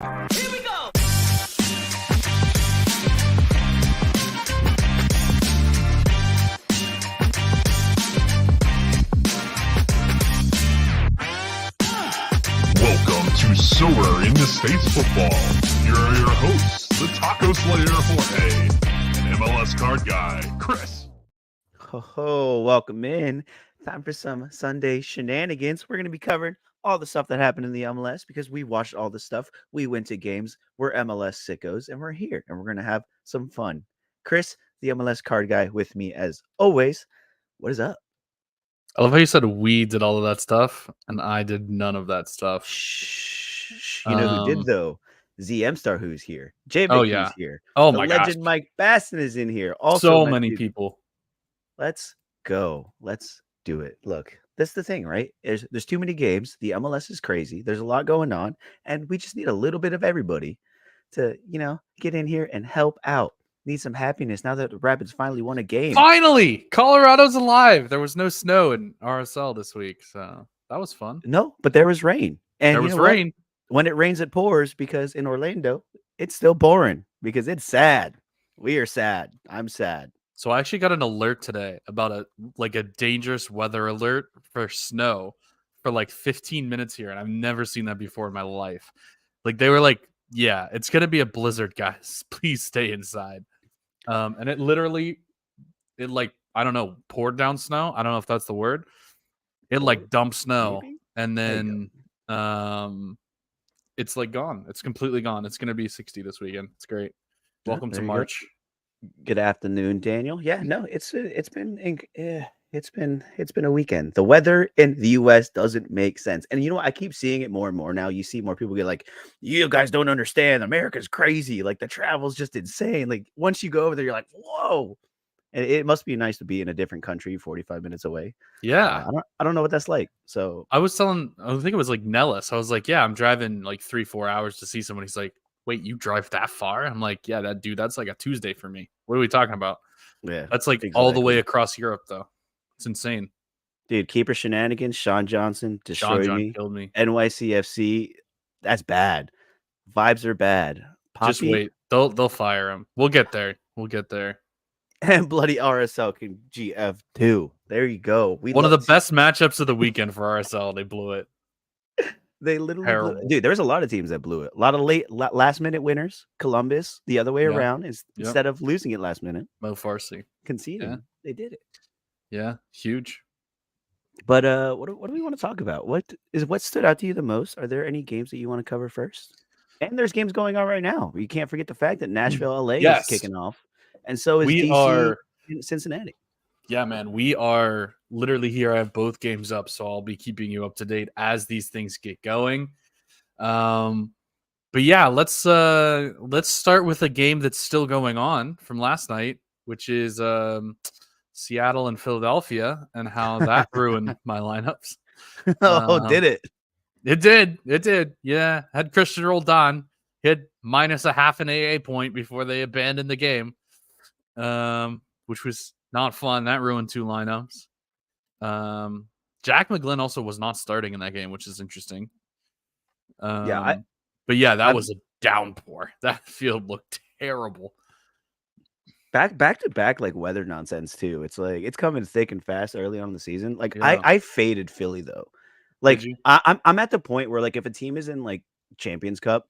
Here we go. Welcome to Sorare in the States Football. Here are your hosts, the Taco Slayer Jorge and MLS card guy, Chris. Ho, welcome in. Time for some Sunday shenanigans. We're going to be covering all the stuff that happened in the MLS because we watched all the stuff. We went to games. We're MLS sickos, and we're here, and we're going to have some fun. Chris, the MLS card guy, with me as always. What is up? I love how you said we did all of that stuff, and I did none of that stuff. Shh. You know who did, though? ZM Star, who's here. J-Vic, Oh, who's yeah. here. Oh, the my gosh. legend Mike Baston is in here. Also, So many people. Let's go. Let's do it. Look, that's the thing, right? There's too many games. The MLS is crazy. There's a lot going on, and we just need a little bit of everybody to, get in here and help out. Need some happiness now that the Rapids finally won a game. Finally! Colorado's alive. There was no snow in RSL this week, so that was fun. No, but there was rain. And there was rain. When it rains, it pours, because in Orlando, it's still pouring because it's sad. We are sad. I'm sad. So I actually got an alert today about a dangerous weather alert for snow for like 15 minutes here, and I've never seen that before in my life. Like, they were like, yeah, it's gonna be a blizzard, guys. Please stay inside. And it literally, I don't know, poured down snow. I don't know if that's the word. It like dumped snow, Maybe? and then it's like gone. It's completely gone. It's gonna be 60 this weekend. It's great. Welcome to there you go. March. Good afternoon, Daniel. Yeah, no, it's been a weekend. The weather in the US doesn't make sense. And I keep seeing it more and more now. You see more people get like, you guys don't understand. America's crazy. Like, the travel's just insane. Like, once you go over there, you're like, whoa. And it must be nice to be in a different country 45 minutes away. Yeah. I don't know what that's like. So I think it was like Nellis. I was like, yeah, I'm driving like 3-4 hours to see someone. He's like, wait, you drive that far? I'm like, yeah, that's like a Tuesday for me. What are we talking about? yeah, That's like all the way across Europe, though. It's insane. dude. Keeper Shenanigans, Sean Johnson destroyed me. Killed me. NYCFC, that's bad. Vibes are bad. Poppy, Just wait. They'll fire him. We'll get there. and bloody RSL can GF2. There you go. One of the best matchups of the weekend for RSL. They blew it. They literally blew it. Dude, there was a lot of teams that blew it. A lot of last minute winners. Columbus, the other way around, instead of losing it last minute. Mo Farsi Conceding. They did it. Yeah, huge. But what do we want to talk about? What stood out to you the most? Are there any games that you want to cover first? And there's games going on right now. You can't forget the fact that Nashville, LA is kicking off. And so is DC and Cincinnati. Yeah, man. We are literally here. I have both games up, so I'll be keeping you up to date as these things get going. But yeah, let's start with a game that's still going on from last night, which is Seattle and Philadelphia, and how that ruined my lineups. Did it? It did. Yeah. Had Christian rolled on. Hit minus a half an AA point before they abandoned the game, which was not fun. That ruined 2 lineups. Jack McGlynn also was not starting in that game, which is interesting. But yeah, that was a downpour. That field looked terrible. Back to back, like, weather nonsense too. It's like it's coming thick and fast early on in the season. Like, I faded Philly though. Like, I'm at the point where, like, if a team is in like Champions Cup,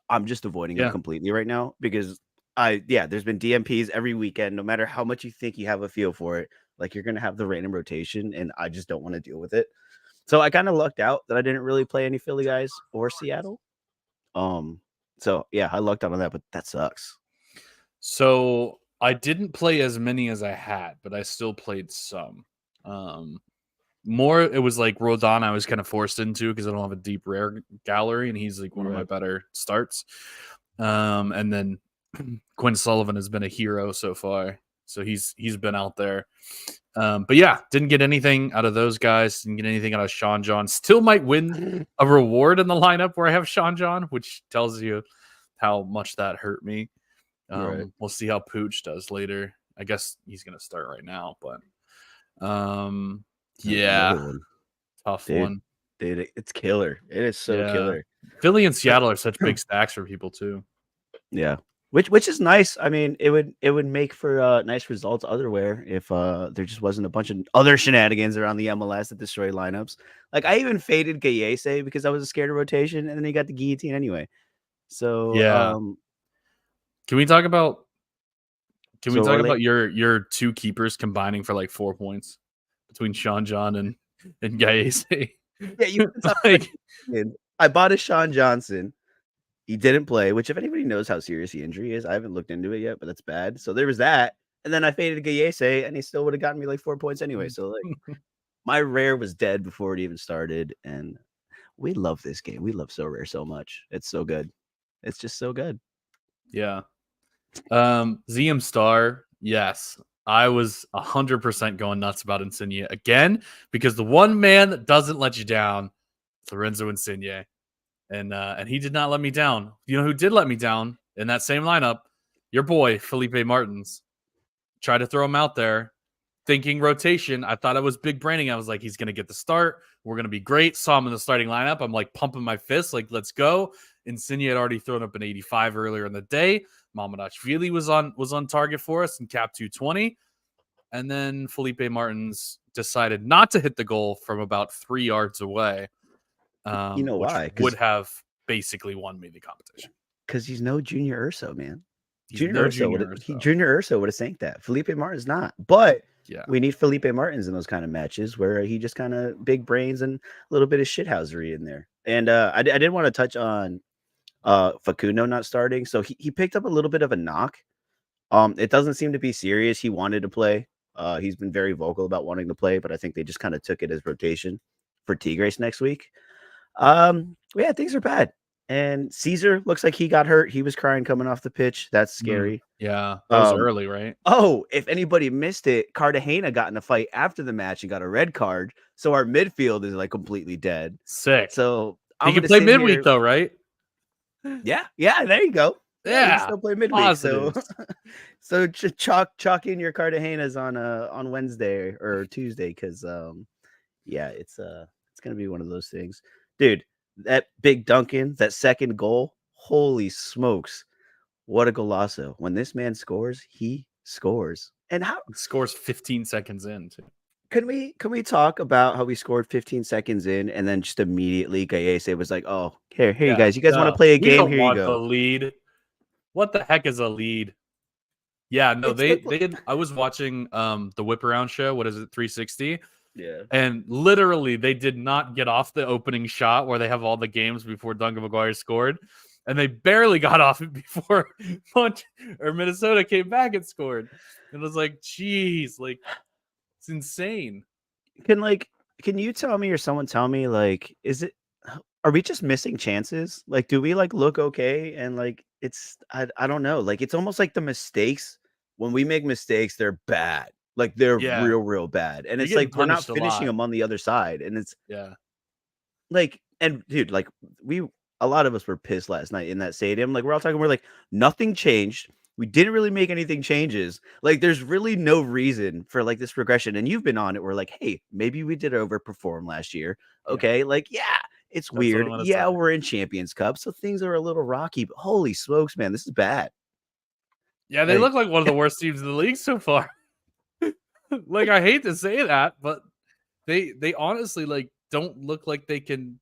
I'm just avoiding them completely right now because there's been DMPs every weekend. No matter how much you think you have a feel for it, like, you're gonna have the random rotation, and I just don't want to deal with it. So I kind of lucked out that I didn't really play any Philly guys or Seattle. So yeah, I lucked out on that, but that sucks. So I didn't play as many as I had, but I still played some. More, it was like Rodon I was kind of forced into because I don't have a deep rare gallery, and he's like one of my better starts. And then Quinn Sullivan has been a hero so far, so he's been out there. But yeah, didn't get anything out of those guys. Didn't get anything out of Sean John. Still might win a reward in the lineup where I have Sean John, which tells you how much that hurt me. We'll see how Pooch does later. I guess he's going to start right now, but yeah, tough one. Dude, it's killer. It is so killer. Philly and Seattle are such big stacks for people too. Yeah. Which is nice. I mean, it would make for nice results otherwhere if there just wasn't a bunch of other shenanigans around the MLS that destroy lineups. Like I even faded Gayese because I was scared of rotation, and then he got the guillotine anyway. So can we talk about Orlando, your two keepers combining for like 4 points between Sean John and Gayese? Yeah, you like I bought a Sean Johnson. He didn't play, which if anybody knows how serious the injury is, I haven't looked into it yet, but that's bad. So there was that. And then I faded Gayese, and he still would have gotten me like 4 points anyway. So like my rare was dead before it even started. And we love this game. We love Sorare so much. It's so good. It's just so good. Yeah. ZM Star, yes. I was 100% going nuts about Insigne again because the one man that doesn't let you down, Lorenzo Insigne. And he did not let me down. You know who did let me down in that same lineup? Your boy, Felipe Martins. Tried to throw him out there, thinking rotation. I thought I was big braining. I was like, he's going to get the start. We're going to be great. Saw him in the starting lineup. I'm like pumping my fist, like, let's go. Insigne had already thrown up an 85 earlier in the day. Mamardashvili was on target for us in cap 220. And then Felipe Martins decided not to hit the goal from about 3 yards away. You know which why? Would have basically won me the competition. Because he's no Junior Urso, man. Junior Urso would have sank that. Felipe Martin's not. But we need Felipe Martins in those kind of matches where he just kind of big brains and a little bit of shithousery in there. And I did want to touch on Facundo not starting. So he picked up a little bit of a knock. It doesn't seem to be serious. He wanted to play. He's been very vocal about wanting to play, but I think they just kind of took it as rotation for Tigres next week. Yeah, things are bad. And Caesar looks like he got hurt. He was crying coming off the pitch. That's scary. Yeah, that was early, right? Oh, if anybody missed it, Cartagena got in a fight after the match and got a red card. So our midfield is like completely dead. Sick. So he can play midweek though, right? Yeah, there you go. Yeah, he can still play midweek. Positives. So chalk in your Cartagenas on Wednesday or Tuesday because it's gonna be one of those things. Dude, that big Duncan, that second goal, holy smokes. What a golazo. When this man scores, he scores. And how he scores 15 seconds in, too. Can we talk about how we scored 15 seconds in and then just immediately Gayese was like, oh, here you guys. You guys want to play a game? Here you go. The lead. What the heck is a lead? Yeah, no, they did. I was watching the Whip Around show. What is it, 360? Yeah. And literally, they did not get off the opening shot where they have all the games before Duncan McGuire scored. And they barely got off it before Minnesota came back and scored. And it was like, geez, like, it's insane. Can you tell me or someone tell me, like, are we just missing chances? Like, do we, like, look okay? And, like, I don't know. Like, it's almost like the mistakes. When we make mistakes, they're bad. Like they're real bad. And it's like we're not finishing them on the other side. And it's like, and dude, like a lot of us were pissed last night in that stadium. Like we're all talking, we're like, nothing changed. We didn't really make anything changes. Like there's really no reason for like this regression. And you've been on it. We're like, hey, maybe we did overperform last year. Okay. Like, it's weird. Yeah, we're in Champions Cup. So things are a little rocky, but holy smokes, man, this is bad. Yeah, they look like one of the worst teams in the league so far. Like I hate to say that, but they honestly like don't look like they can.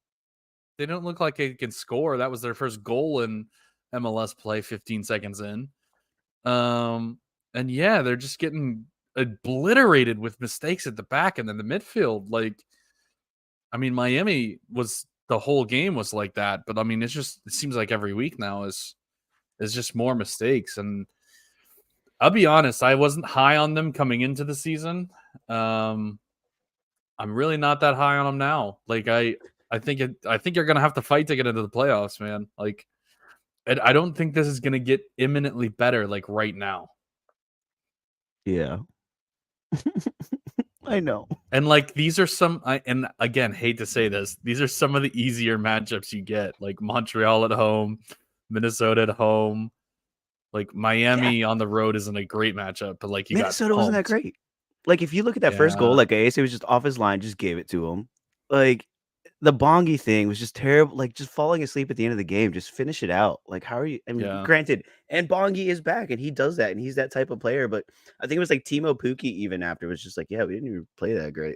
They don't look like they can score. That was their first goal in MLS play 15 seconds in. And yeah, they're just getting obliterated with mistakes at the back and then the midfield. Like, I mean, Miami was the whole game was like that, but I mean, it seems like every week now is just more mistakes. And I'll be honest, I wasn't high on them coming into the season. I'm really not that high on them now. Like I think you're gonna have to fight to get into the playoffs, man. Like I don't think this is gonna get imminently better like right now. Yeah. I know. And like these are and again, hate to say this, these are some of the easier matchups you get, like Montreal at home, Minnesota at home. Like Miami on the road isn't a great matchup, but like Minnesota wasn't that great. Like if you look at that first goal, like Ace was just off his line, just gave it to him. Like the Bongi thing was just terrible. Like just falling asleep at the end of the game, just finish it out. Like how are you? I mean, granted, and Bongi is back and he does that and he's that type of player. But I think it was like Timo Pukki even after was just like, yeah, we didn't even play that great.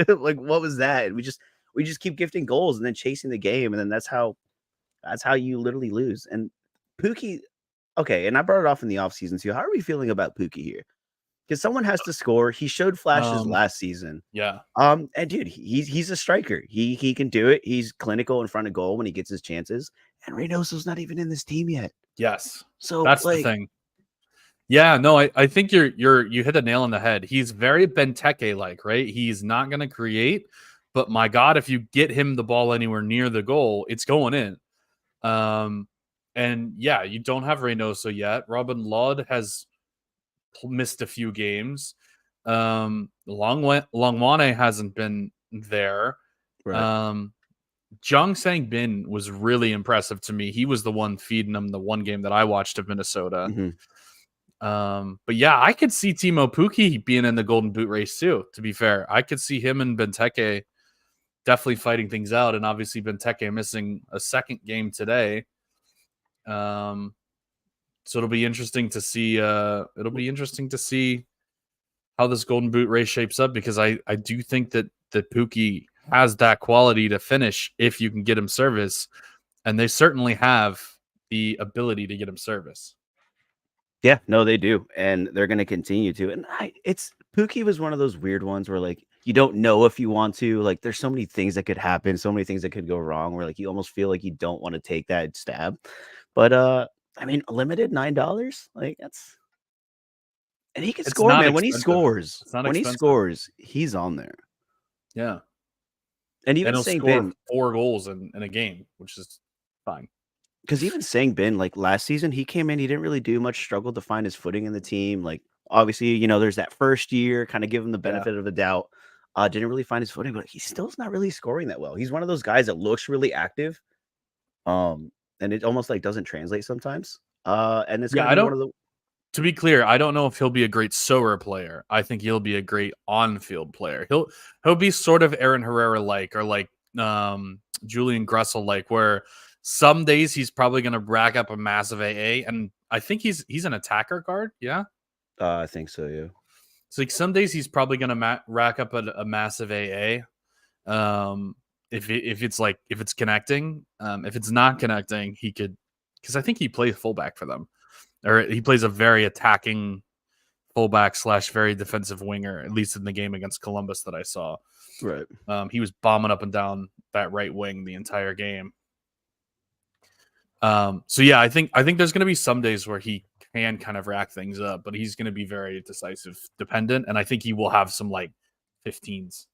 Like what was that? And we just keep gifting goals and then chasing the game and then that's how you literally lose. And Pukki, okay, and I brought it off in the offseason too. How are we feeling about Pukki here? Because someone has to score. He showed flashes last season. Yeah. And dude, he's a striker. He can do it. He's clinical in front of goal when he gets his chances. And Reynoso's not even in this team yet. Yes. So that's the thing. Yeah, no, I think you hit the nail on the head. He's very Benteke like, right? He's not gonna create, but my God, if you get him the ball anywhere near the goal, it's going in. And yeah, you don't have Reynoso yet. Robin Lod has missed a few games. Longwane hasn't been there. Right. Jung Sang Bin was really impressive to me. He was the one feeding him the one game that I watched of Minnesota. Mm-hmm. But yeah, I could see Timo Pukki being in the Golden Boot race too, to be fair. I could see him and Benteke definitely fighting things out, and obviously Benteke missing a second game today. So it'll be interesting to see. How this Golden Boot race shapes up, because I do think that Pukki has that quality to finish if you can get him service, and they certainly have the ability to get him service. Yeah, no, they do, and they're going to continue to. And Pukki was one of those weird ones where like you don't know if you want to. Like, there's so many things that could happen, so many things that could go wrong. Where like you almost feel like you don't want to take that stab. But I mean, limited $9, like that's. And he can score, man. When he scores, he's on there. Yeah. And even saying score 4 goals in a game, which is fine. Because even Sang Bin, like last season, he came in, he didn't really do much, struggled to find his footing in the team. Like, obviously, there's that first year, kind of give him the benefit of the doubt. Didn't really find his footing, but he still's not really scoring that well. He's one of those guys that looks really active. And it almost like doesn't translate sometimes. And it's kind of one of the. To be clear, I don't know if he'll be a great Sorare player. I think he'll be a great on-field player. He'll be sort of Aaron Herrera like, or like Julian Gressel like, where some days he's probably going to rack up a massive AA, and I think he's an attacker card. Yeah, I think so. Yeah. So like some days he's probably going to rack up a massive AA. If it's connecting, if it's not connecting, he could, because I think he plays fullback for them. Or he plays a very attacking fullback / very defensive winger, at least in the game against Columbus that I saw. Right. He was bombing up and down that right wing the entire game. So yeah, I think there's going to be some days where he can kind of rack things up, but he's going to be very decisive dependent, and I think he will have some like 15s.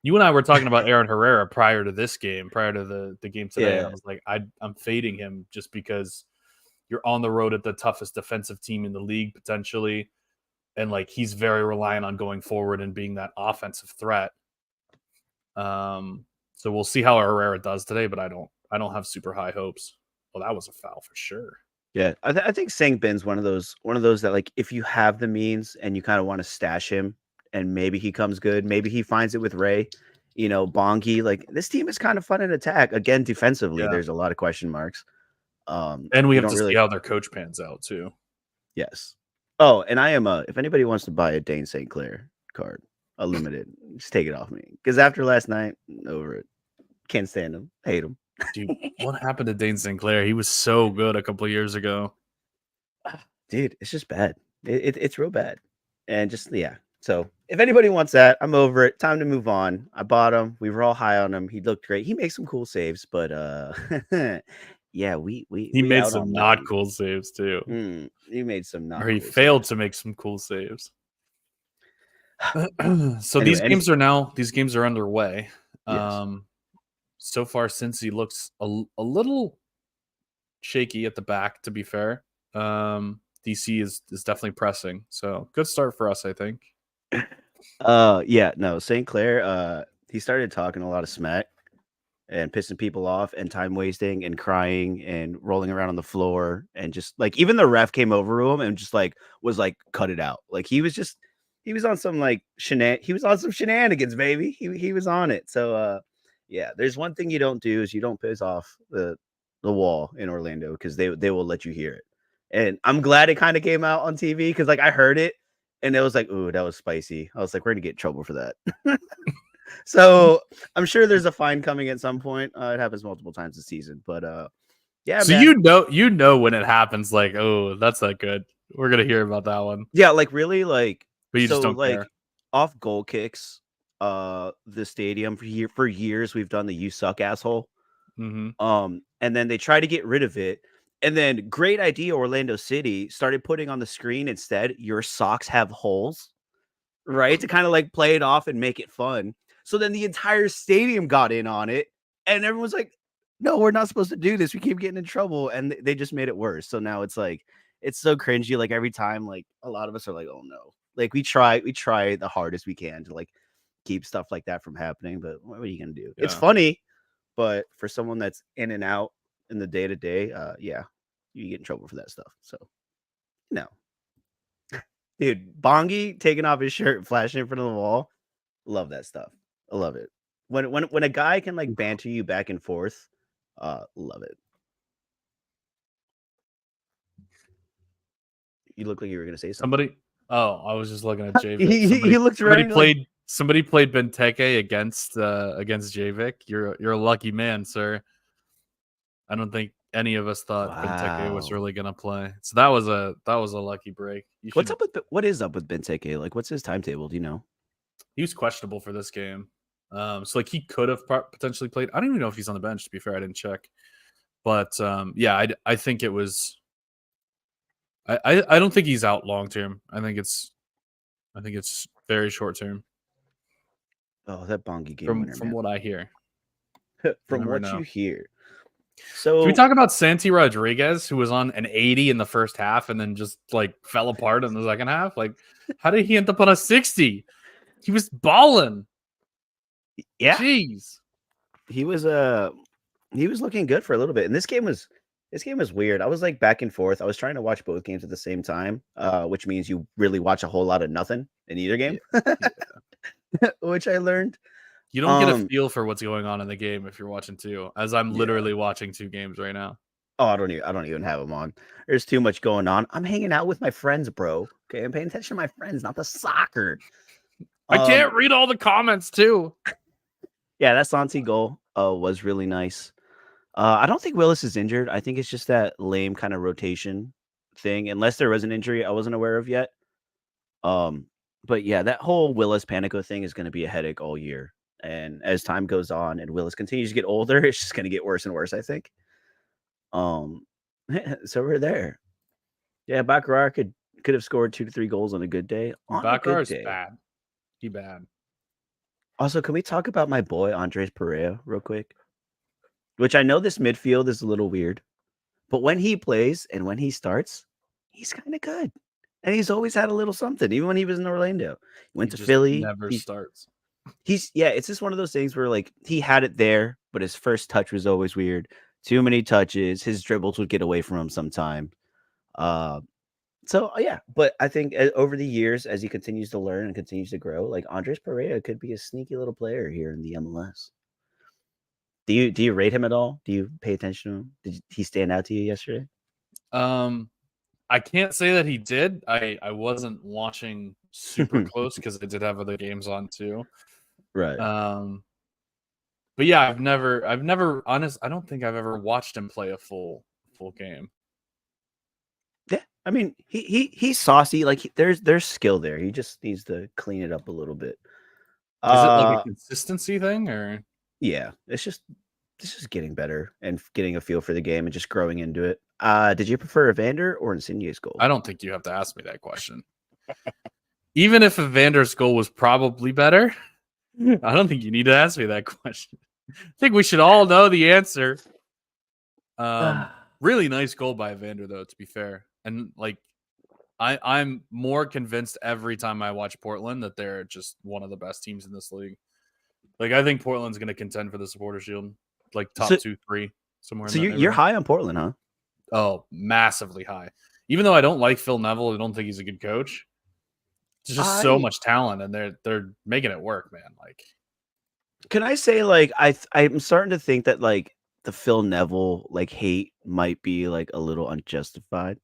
You and I were talking about Aaron Herrera prior to this game, prior to the game today. Yeah. I was like, I'm fading him just because you're on the road at the toughest defensive team in the league potentially. And like, he's very reliant on going forward and being that offensive threat. So we'll see how Herrera does today, but I don't have super high hopes. Well, that was a foul for sure. Yeah. I think Sang Bin's one of those that like, if you have the means and you kind of want to stash him and maybe he comes good, maybe he finds it with Ray, Bongi, like this team is kind of fun in attack. Again, defensively, There's a lot of question marks. And we have to see how their coach pans out too. Yes. Oh, and I am if anybody wants to buy a Dane St. Clair card, a limited, just take it off me. Because after last night, over it. Can't stand him. Hate him. Dude, what happened to Dane St. Clair? He was so good a couple of years ago. Dude, it's just bad. It's real bad. And just So if anybody wants that, I'm over it. Time to move on. I bought him. We were all high on him. He looked great. He makes some cool saves, but yeah, he made some not cool saves too. He made some not. Or he failed to make some cool saves. So these games are underway. Yes. So far, Cincy looks a little shaky at the back. To be fair, DC is definitely pressing. So good start for us, I think. St. Clair. He started talking a lot of smack and pissing people off and time wasting and crying and rolling around on the floor and just like even the ref came over to him and just like was like cut it out. Like he was on some like shenanigans, baby. He was on it. So Yeah, there's one thing you don't do is you don't piss off the wall in Orlando because they will let you hear it. And I'm glad it kind of came out on TV because like I heard it and it was like, ooh, that was spicy. I was like, we're gonna get in trouble for that. So I'm sure there's a fine coming at some point. It happens multiple times this season, but yeah, So man. you know when it happens, like, oh, that's not good. We're gonna hear about that one. Yeah, like really, like, but you so just don't like care. off goal kicks, the stadium for years we've done the "you suck" asshole. And then they try to get rid of it, and then great idea, Orlando City started putting on the screen instead, "Your socks have holes," right, to kind of like play it off and make it fun. So then the entire stadium got in on it, and everyone's like, "No, we're not supposed to do this. We keep getting in trouble," and they just made it worse. So now it's like it's so cringy. Like every time, like a lot of us are like, "Oh no!" Like we try the hardest we can to like keep stuff like that from happening. But what are you gonna do? It's funny, but for someone that's in and out in the day to day, yeah, you get in trouble for that stuff. So no. Dude, Bongi taking off his shirt, flashing in front of the wall. Love that stuff. I love it. When a guy can like banter you back and forth, love it. You look like you were gonna say something. Somebody. Oh, I was just looking at Javik. He looked around. Somebody played Benteke against Javik. You're a lucky man, sir. I don't think any of us thought Benteke was really gonna play. So that was a lucky break. What is up with Benteke? Like, what's his timetable? Do you know? He was questionable for this game. So like he could have potentially played. I don't even know if he's on the bench, to be fair. I didn't check. But yeah, I think it was I don't think he's out long term. I think it's very short term. Oh, that Bongi game winner, from what I hear. From what you hear. So can we talk about Santi Rodriguez, who was on an 80 in the first half and then just like fell apart in the second half? Like, how did he end up on a 60? He was balling. Yeah. Jeez. He was looking good for a little bit. And this game was weird. I was like back and forth. I was trying to watch both games at the same time, which means you really watch a whole lot of nothing in either game. Yeah. Which I learned. You don't get a feel for what's going on in the game if you're watching two, as I'm literally watching two games right now. Oh, I don't even have them on. There's too much going on. I'm hanging out with my friends, bro. Okay, I'm paying attention to my friends, not the soccer. I can't read all the comments too. Yeah, that Santi goal was really nice. I don't think Willis is injured. I think it's just that lame kind of rotation thing. Unless there was an injury I wasn't aware of yet. But yeah, that whole Willis Panico thing is going to be a headache all year. And as time goes on and Willis continues to get older, it's just going to get worse and worse, I think. So we're there. Yeah, Baccarat could have scored 2 to 3 goals on a good day. Baccarat's bad. He bad. Also, can we talk about my boy Andres Pereira real quick? Which I know this midfield is a little weird, but when he plays and when he starts, he's kind of good. And he's always had a little something, even when he was in Orlando. He went to Philly. Never starts. It's just one of those things where like he had it there, but his first touch was always weird. Too many touches. His dribbles would get away from him sometime. So yeah, but I think over the years, as he continues to learn and continues to grow, like Andres Pereira could be a sneaky little player here in the MLS. Do you rate him at all? Do you pay attention to him? Did he stand out to you yesterday? I can't say that he did. I wasn't watching super close because I did have other games on too. Right. But yeah, I've never I don't think I've ever watched him play a full game. Yeah, I mean, he's saucy. Like there's skill there. He just needs to clean it up a little bit. Is it like a consistency thing, or? Yeah, it's just getting better and getting a feel for the game and just growing into it. Did you prefer Evander or Insigne's goal? I don't think you have to ask me that question. Even if Evander's goal was probably better, I don't think you need to ask me that question. I think we should all know the answer. Really nice goal by Evander, though, to be fair. And like, I'm more convinced every time I watch Portland that they're just one of the best teams in this league. Like, I think Portland's going to contend for the Supporter Shield, like top 2, 3, somewhere. So you're high on Portland, huh? Oh, massively high. Even though I don't like Phil Neville, I don't think he's a good coach. There's just so much talent, and they're making it work, man. Like, Can I say like I'm starting to think that like the Phil Neville like hate might be like a little unjustified.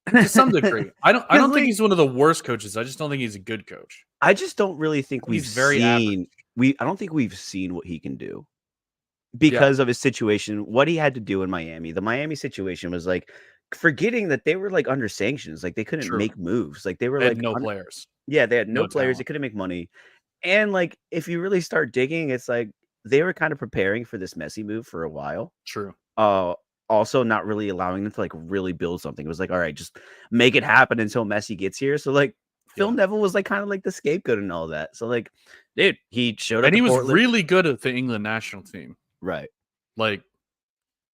To some degree. I don't 'Cause, think like, he's one of the worst coaches. I just don't think he's a good coach. I just don't really think He's very average. I don't think we've seen what he can do Yeah, because of his situation, what he had to do in Miami. The Miami situation was like forgetting that they were like under sanctions, like they couldn't true. make moves. Like they were They had like no players, yeah, they had no no players, they talent. couldn't make money. And like if you really start digging, it's like they were kind of preparing for this Messi move for a while. True. Uh, also not really allowing them to like really build something. It was like, all right, just make it happen until Messi gets here. So like Phil Yeah. Neville was like kind of like the scapegoat and all that. So like, dude, he showed up And to he was Portland. really good at the England national team. Right. Like,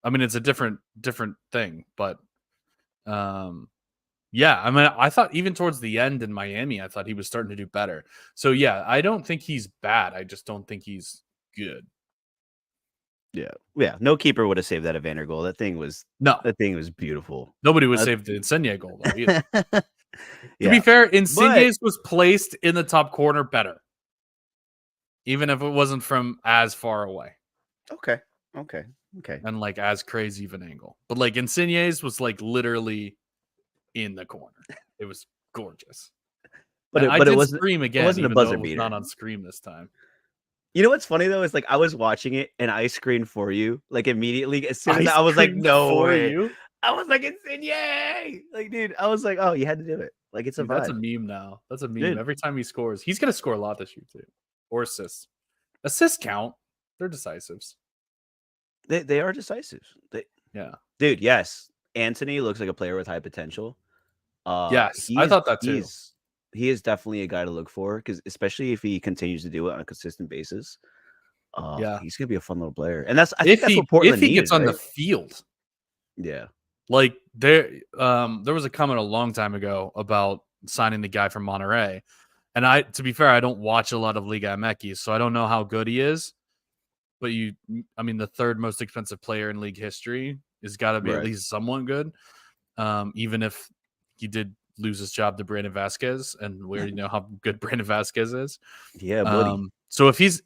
I mean, it's a different thing, but yeah, I mean, I thought even towards the end in Miami, I thought he was starting to do better. So yeah, I don't think he's bad. I just don't think he's good. Yeah. Yeah. No keeper would have saved that Evander goal. That thing was No, beautiful. nobody would save the Insigne goal though either. Yeah. To be fair, But Insigne's was placed in the top corner better, even if it wasn't from as far away okay. Okay. Okay. and like as crazy of an angle. But like Insigne's was like literally in the corner. It was gorgeous. But And I it did wasn't scream again, a even though buzzer it was beater. not on Scream this time. You know what's funny though is like I was watching it and I screened for you like immediately as soon as I I was like, screamed no for way. you. I was like, Insigne! Like, dude, I was like, oh, you had to do it. Like, it's a Dude, that's a vibe. meme now. That's a meme. Dude. Every time he scores, he's gonna score a lot this year too. Or assists. Assists count. They're decisives. They are decisive. Yeah. Dude, yes. Anthony looks like a player with high potential. Yes, I thought that too. He is definitely a guy to look for because especially if he continues to do it on a consistent basis. Yeah. He's gonna be a fun little player. And I think that's what If Portland he needed, gets on the right? field, Yeah. like there was a comment a long time ago about signing the guy from Monterey. And to be fair, I don't watch a lot of Liga MX, so I don't know how good he is. But I mean, the third most expensive player in league history has got to be at least somewhat good. Even if he did lose his job to Brandon Vasquez, and we already know how good Brandon Vasquez is. Yeah, buddy. So if he's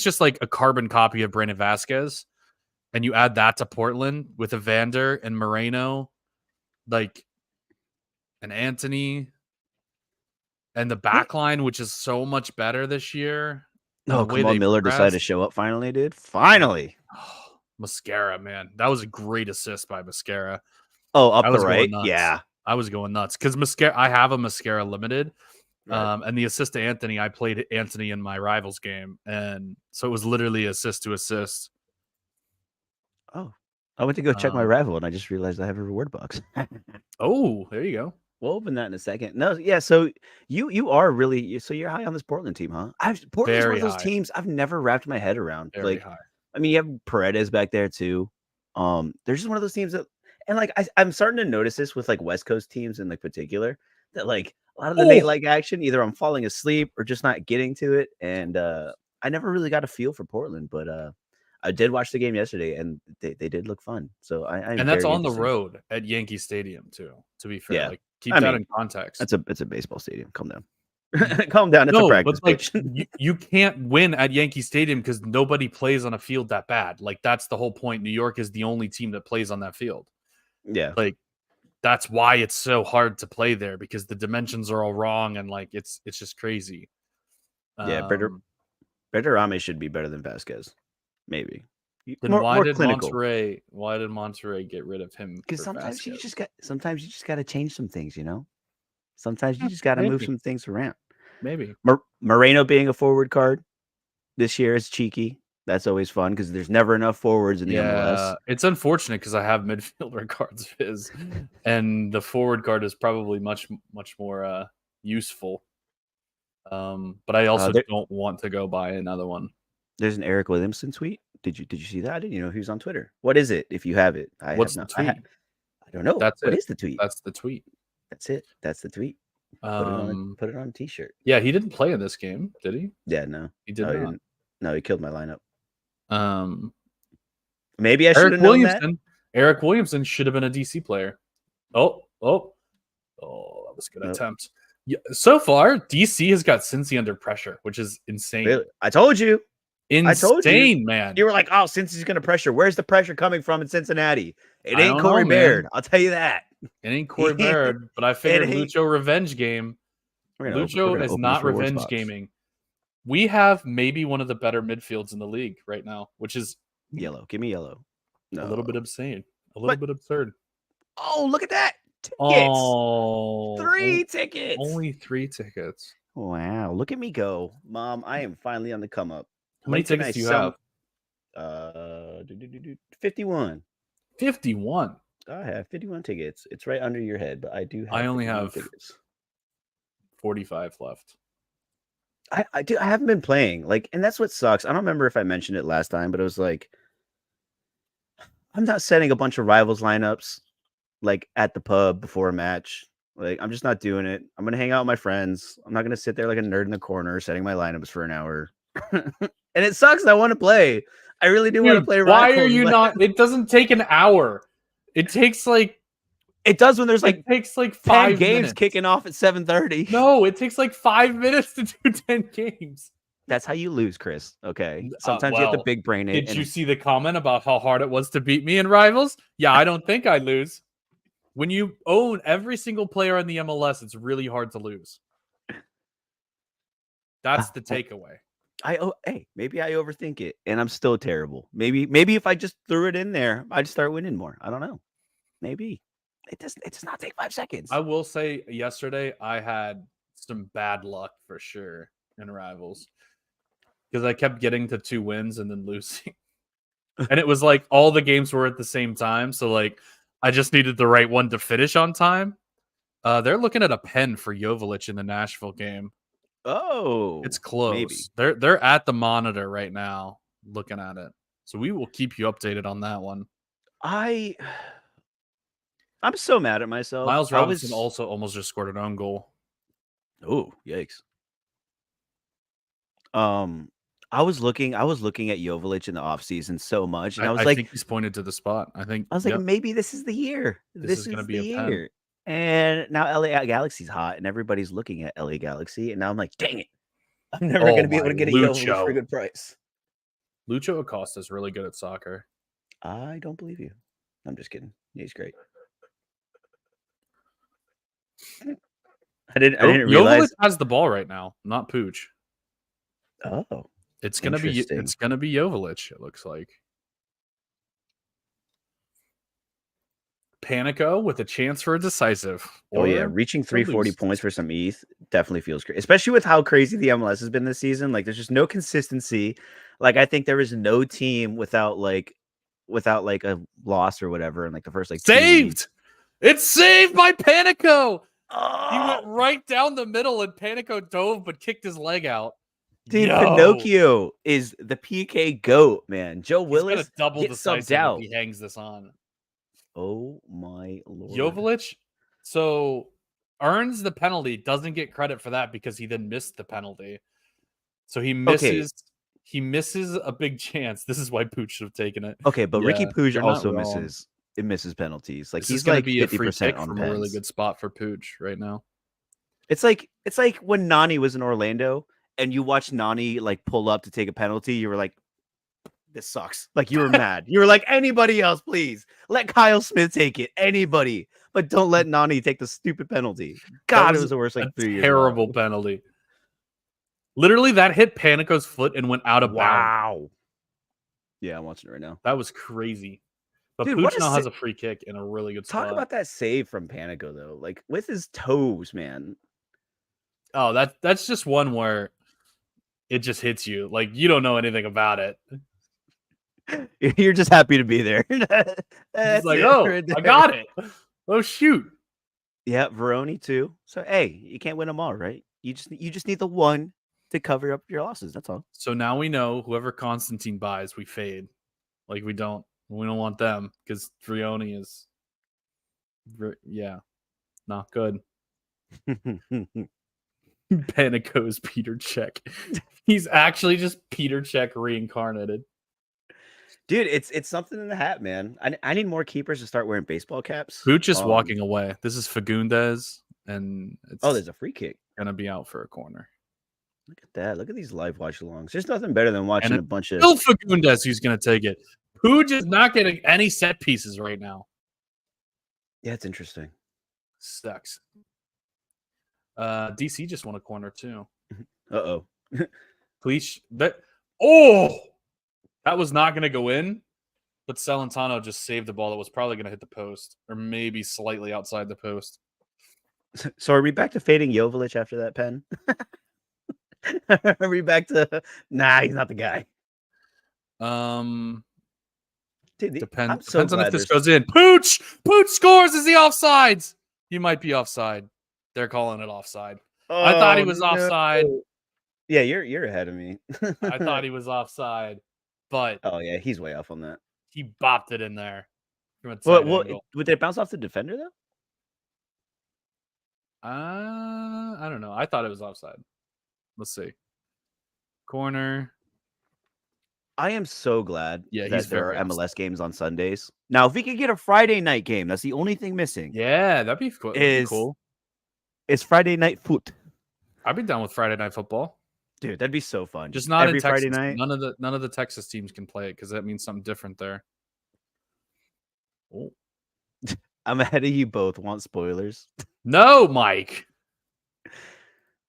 just like a carbon copy of Brandon Vasquez, and you add that to Portland with Evander and Moreno, like and Anthony, and the back line, which is so much better this year. Oh, Kamal Miller decided to show up finally, dude. Finally. Mascara, man. That was a great assist by Mascara. Oh, up the right? Yeah. I was going nuts because Mascara, I have a Mascara limited. Right. And the assist to Anthony, I played Anthony in my Rivals game. And so it was literally assist to assist. Oh, I went to go check my Rival and I just realized I have a reward box. Oh, there you go. We'll open that in a second. No, yeah. So you are really you're high on this Portland team, huh? Portland's one of those teams I've never wrapped my head around. Very high. I mean, you have Paredes back there too. They're just one of those teams that, and like I'm starting to notice this with like West Coast teams in like particular that like a lot of the late like action, either I'm falling asleep or just not getting to it. And I never really got a feel for Portland, but I did watch the game yesterday, and they did look fun. So and that's on the road at Yankee Stadium too. To be fair, like keep that in context. It's a baseball stadium. Calm down. Calm down. It's a practice pitch. you can't win at Yankee Stadium because nobody plays on a field that bad. Like that's the whole point. New York is the only team that plays on that field. Yeah, like that's why it's so hard to play there because the dimensions are all wrong and like it's just crazy. Yeah, Berterame should be better than Vasquez. Maybe. Then why did Monterey get rid of him? Because sometimes you just got to change some things, you know. Sometimes you just got to move some things around. Maybe Moreno being a forward card this year is cheeky. That's always fun because there's never enough forwards in the MLS. It's unfortunate because I have midfielder cards of his, and the forward card is probably much more useful. But I also don't want to go buy another one. There's an Eric Williamson tweet. Did you see that? I didn't know he was on Twitter. What is it? If you have it, What's the tweet? I don't know. What is the tweet? That's the tweet. That's it. That's the tweet. Put it on a t-shirt. Yeah, he didn't play in this game, did he? Yeah, no. He did not. No, he killed my lineup. Maybe I should have known that. Eric Williamson should have been a DC player. Oh, that was a good attempt. Yeah, so far, DC has got Cincy under pressure, which is insane. Really? I told you. Insane, I told you, man. You were like, oh, since he's going to pressure, where's the pressure coming from in Cincinnati? It I ain't don't Corey know, Baird. man. I'll tell you that. It ain't Corey Baird, but I figured Lucho revenge game. Lucho is not revenge gaming. We have maybe one of the better midfields in the league right now, which is yellow. Give me yellow. A little bit insane. A little bit absurd. Oh, look at that. Tickets. Oh, 3 tickets. Only 3 tickets. Wow. Look at me go. Mom, I am finally on the come up. How many tickets do you have? 51. 51. I have 51 tickets. It's right under your head, but I do have I only have tickets. 45 left. I haven't been playing. Like, and that's what sucks. I don't remember if I mentioned it last time, but it was like I'm not setting a bunch of rivals lineups like at the pub before a match. Like, I'm just not doing it. I'm gonna hang out with my friends. I'm not gonna sit there like a nerd in the corner setting my lineups for an hour. And it sucks. I want to play. I really do want to play. Why are you not? It doesn't take an hour. It takes like. It does when there's like it takes like 5 games minutes. kicking off at 7:30. No, it takes like 5 minutes to do 10 games. That's how you lose, Chris. Okay. Sometimes you have to big brain it. Did you see the comment about how hard it was to beat me in Rivals? Yeah, I don't think I lose. When you own every single player in the MLS, it's really hard to lose. That's the takeaway. Hey, maybe I overthink it and I'm still terrible. Maybe if I just threw it in there, I'd start winning more. I don't know. Maybe. It does not take 5 seconds. I will say yesterday I had some bad luck for sure in Rivals. Because I kept getting to 2 wins and then losing. And it was like all the games were at the same time. So like I just needed the right one to finish on time. They're looking at a pen for Jovic in the Nashville game. Oh, it's close. Maybe. They're at the monitor right now looking at it. So we will keep you updated on that one. I'm so mad at myself. Miles Robinson also almost just scored an own goal. Oh, yikes. I was looking at Jovic in the offseason so much, and I think he's pointed to the spot. I was like, maybe this is the year. This is going to be the year. And now LA Galaxy's hot, and everybody's looking at LA Galaxy, and now I'm like, dang it, I'm never going to be able to get a Jovic for a good price. Lucho Acosta is really good at soccer. I don't believe you. I'm just kidding. He's great. I didn't realize Jovic has the ball right now, not Pooch. Oh, it's gonna be Jovic. It looks like Panico with a chance for a decisive. Oh yeah, reaching 340 points for some ETH definitely feels great, especially with how crazy the MLS has been this season. Like, there's just no consistency. Like, I think there is no team without like a loss or whatever in like the first like saved. It's saved by Panico. Oh. He went right down the middle and Panico dove but kicked his leg out. Dude, Pinocchio is the PK GOAT, man. Joe Willis double decisive if he hangs this on. Oh my Lord. Jovic earns the penalty, doesn't get credit for that because he then missed the penalty. So he misses he misses a big chance. This is why Pooch should have taken it. Okay, but Ricky Pooch also misses penalties. Like, he's like 50% on from a really good spot for Pooch right now. It's like when Nani was in Orlando and you watched Nani like pull up to take a penalty, you were like, this sucks. Like, you were mad. You were like, anybody else, please. Let Kyle Smith take it. Anybody. But don't let Nani take the stupid penalty. God, it was the worst like 3 years. Terrible penalty. Literally, that hit Panico's foot and went out of bounds. Yeah, I'm watching it right now. That was crazy. But Pooch now has a free kick in a really good spot. Talk about that save from Panico, though. Like, with his toes, man. Oh, that's just one where it just hits you. Like, you don't know anything about it. You're just happy to be there. It's like, I got it. Oh, shoot. Yeah, Veroni too. So, hey, you can't win them all, right? You just need the one to cover up your losses. That's all. So now we know whoever Constantine buys, we fade. Like, we don't want them because Vrioni is, not good. Panico's Peter Cech. He's actually just Peter Cech reincarnated. Dude, it's something in the hat, man. I need more keepers to start wearing baseball caps. Pooch is walking away. This is Fagundes, and there's a free kick. Gonna be out for a corner. Look at that. Look at these live watch alongs. There's nothing better than watching a bunch of Phil Fagundes who's going to take it. Pooch is not getting any set pieces right now. Yeah, it's interesting. Sucks. DC just won a corner too. Uh-oh. Please. That was not going to go in, but Celentano just saved the ball that was probably going to hit the post or maybe slightly outside the post. So are we back to fading Jovic after that pen? Are we back to he's not the guy. Depends on if this goes in. Pooch scores. Is he offsides? He might be offside. They're calling it offside. I thought he was offside. Yeah, you're ahead of me. I thought he was offside, but yeah, he's way off on that. He bopped it in there. Would it bounce off the defender though? I don't know. I thought it was offside. Let's see. Corner. I am so glad that there are MLS upset. games on Sundays. Now, if we could get a Friday night game, that's the only thing missing. Yeah, that'd be cool. It's Friday night foot. I'd be down with Friday night football. Dude, that'd be so fun. Just not every in Texas. Friday night. None of the Texas teams can play it because that means something different there. Oh. I'm ahead of you both. Want spoilers? No, Mike.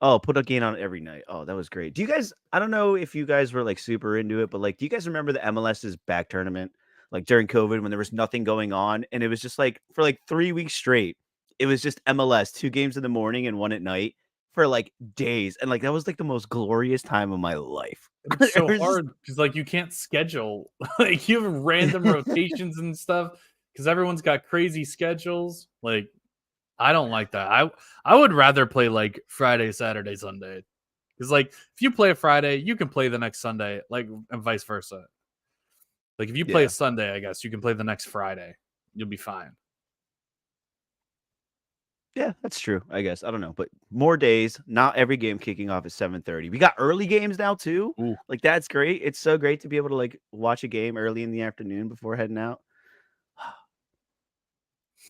Oh, put a game on every night. Oh, that was great. Do you guys, I don't know if you guys were like super into it, but like, do you guys remember the MLS's back tournament? Like during COVID when there was nothing going on and it was just like for like 3 weeks straight, it was just MLS, 2 games in the morning and 1 at night for like days. And like, that was like the most glorious time of my life. It's so hard because like you can't schedule, like you have random rotations and stuff because everyone's got crazy schedules. Like, I don't like that. I would rather play like Friday, Saturday, Sunday. Because like if you play a Friday, you can play the next Sunday, like and vice versa. Like if you play a Sunday, I guess you can play the next Friday. You'll be fine. Yeah, that's true. I guess. I don't know. But more days, not every game kicking off at 7:30. We got early games now too. Ooh. Like that's great. It's so great to be able to like watch a game early in the afternoon before heading out.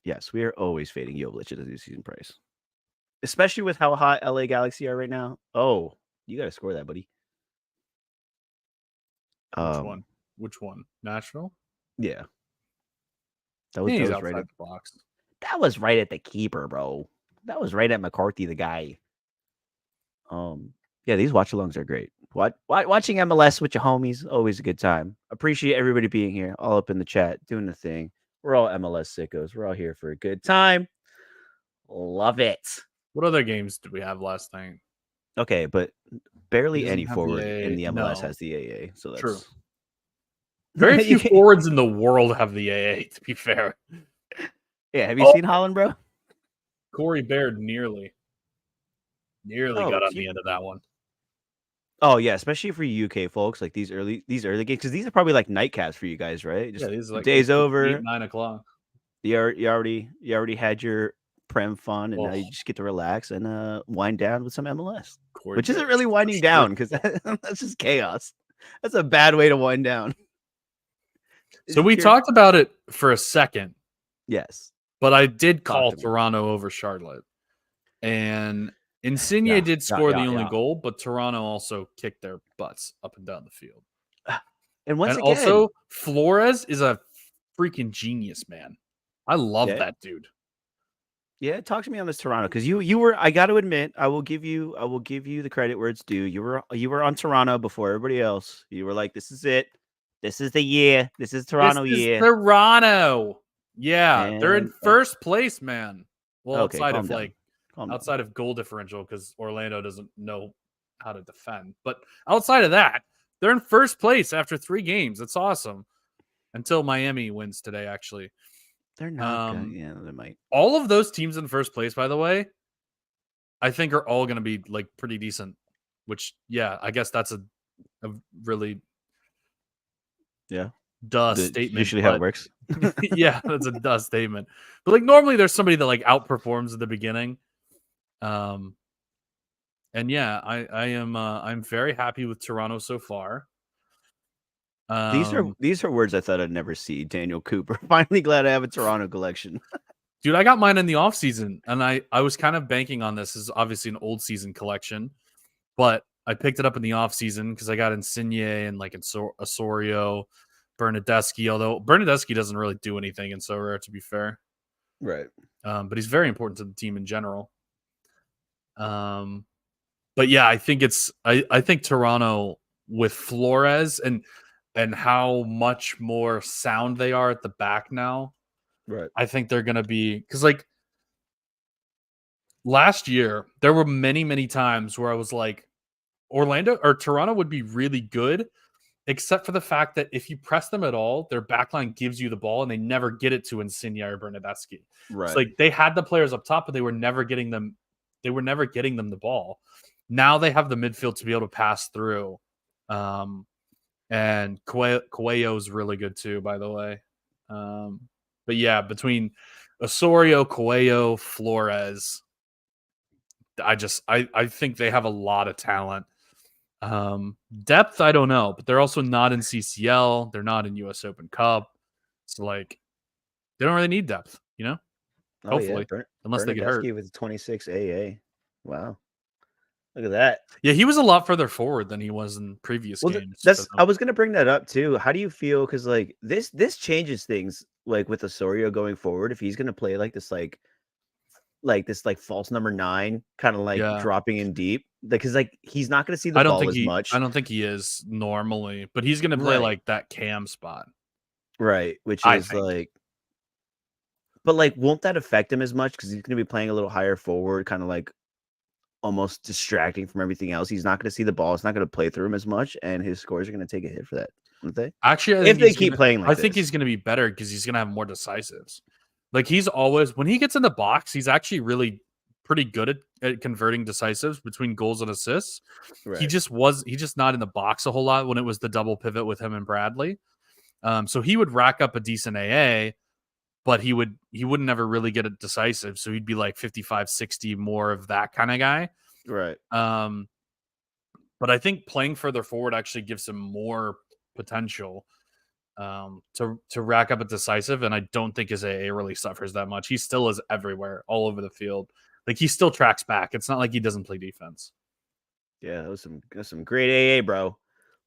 Yes, we are always fading Jovic at the new season price. Especially with how hot LA Galaxy are right now. Oh, you got to score that, buddy. Which one? Nashville? Yeah. That was right at the box. That was right at the keeper, bro. That was right at McCarthy, the guy. Yeah, these watch-alongs are great. Watching MLS with your homies, always a good time. Appreciate everybody being here, all up in the chat, doing the thing. We're all MLS sickos. We're all here for a good time. Love it. What other games did we have last night? Okay, but barely any forward in the MLS has the AA. So that's true. Very few forwards in the world have the AA, to be fair. Yeah, have you seen Holland, bro? Corey Baird nearly got on the end of that one. Oh yeah, especially for UK folks, like these early games, because these are probably like nightcaps for you guys, right? Just these are like days over, 8, 9 o'clock. You already had your prem fun, and now you just get to relax and wind down with some MLS, which isn't really winding down because that's just chaos. That's a bad way to wind down. So we talked about it for a second. Yes, but I did call Toronto over Charlotte, and Insigne did score the only goal, but Toronto also kicked their butts up and down the field. And also, Flores is a freaking genius, man. I love that dude. Yeah, talk to me on this Toronto because you were. I got to admit, I will give you the credit where it's due. You were on Toronto before everybody else. You were like, this is it. This is the year. This is Toronto year. Toronto. Yeah, they're in first place, man. Well, outside of goal differential because Orlando doesn't know how to defend. But outside of that, they're in first place after 3 games. That's awesome. Until Miami wins today, actually. They're not good. Yeah, they might. All of those teams in first place, by the way, I think are all going to be like pretty decent. Which, yeah, I guess that's a really statement. Usually how it works. Yeah, that's a duh statement. But like normally there's somebody that like outperforms at the beginning. And yeah, I'm very happy with Toronto so far. These are words I thought I'd never see. Daniel Cooper. Finally glad I have a Toronto collection. Dude, I got mine in the offseason, and I was kind of banking on this. This is obviously an old season collection, but I picked it up in the offseason because I got Insigne and like Osorio, Bernadeschi. Although Bernadeschi doesn't really do anything in Sorare, to be fair. Right. But he's very important to the team in general. But yeah, I think I think Toronto with Flores and how much more sound they are at the back now. Right. I think they're gonna be because like last year there were many times where I was like Toronto would be really good, except for the fact that if you press them at all, their backline gives you the ball and they never get it to Insigne or Bernadeschi. Right. It's like they had the players up top, but they were never getting them. They were never getting them the ball. Now they have the midfield to be able to pass through. And Coelho's really good too, by the way. But yeah, between Osorio, Coelho, Flores, I think they have a lot of talent. Depth, I don't know, but they're also not in CCL. They're not in US Open Cup. So like, they don't really need depth, you know. Hopefully, unless they get hurt. With 26 AA. Wow, look at that. Yeah, he was a lot further forward than he was in previous games. I was going to bring that up too. How do you feel? Because like this changes things. Like with Osorio going forward, if he's going to play like this false number 9, kind of like dropping in deep, because like he's not going to see the ball as much. I don't think he is normally, but he's going to play like that cam spot, right? Which is like, but like, won't that affect him as much because he's going to be playing a little higher forward, kind of like almost distracting from everything else. He's not going to see the ball. It's not going to play through him as much, and his scores are going to take a hit for that, aren't they? Actually, if they keep playing like I think he's going to be better because he's going to have more decisives. Like he's always, when he gets in the box, he's actually really pretty good at converting decisives between goals and assists. Right. He's just not in the box a whole lot when it was the double pivot with him and Bradley. So he would rack up a decent AA, but he wouldn't never really get it decisive. So he'd be like 55, 60, more of that kind of guy. Right. But I think playing further forward actually gives him more potential to rack up a decisive, and I don't think his AA really suffers that much. He still is everywhere, all over the field. Like he still tracks back. It's not like he doesn't play defense. Yeah, that was some great AA, bro.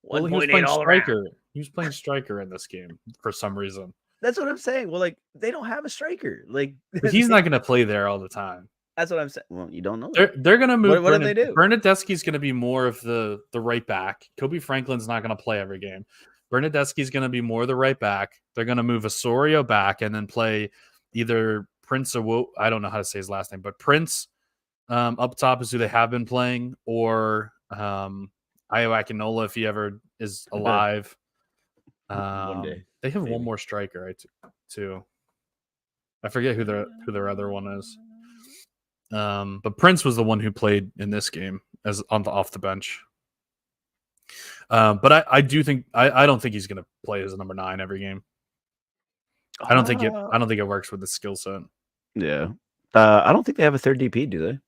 Well, he was playing striker. He was playing striker in this game for some reason. That's what I'm saying. Well, like they don't have a striker. Like but he's not going to play there all the time. That's what I'm saying. Well, you don't know. They're going to move. What do they do? Bernadeschi's going to be more of the right back. Kobe Franklin's not going to play every game. Bernadeschi's going to be more the right back. They're going to move Osorio back and then play either Prince or I don't know how to say his last name, but Prince up top is who they have been playing, or Ayo Akinola if he ever is alive. One day they have one more striker too. I forget who their other one is. But Prince was the one who played in this game as off the bench. But I do think I don't think he's going to play as a number 9 every game. I don't think it works with the skill set. Yeah, I don't think they have a third DP. Do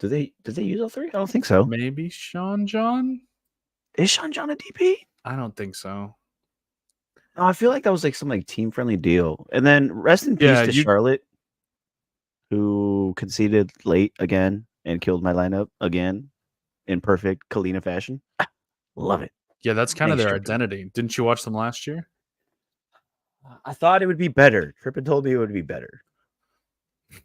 they? Did they use all 3? I don't think so. Maybe Sean John. Is Sean John a DP? I don't think so. No, I feel like that was like some like team friendly deal. And then rest in peace to Charlotte, who conceded late again and killed my lineup again in perfect Kalina fashion. Love it. Yeah, that's kind of their identity. Didn't you watch them last year? I thought it would be better. Trippin told me it would be better.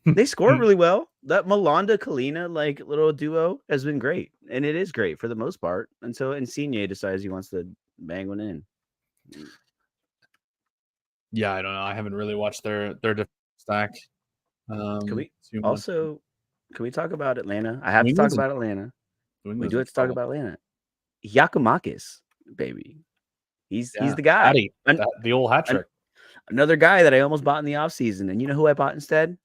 They score really well. That Malanda Kalina like little duo has been great, and it is great for the most part until Insigne decides he wants to bang one in. Yeah, I don't know. I haven't really watched their stack. Can we talk about Atlanta? I have to talk about Atlanta. We do have to talk about Atlanta. Yakumakis, baby. He's the guy. The old hat trick. Another guy that I almost bought in the offseason. And you know who I bought instead?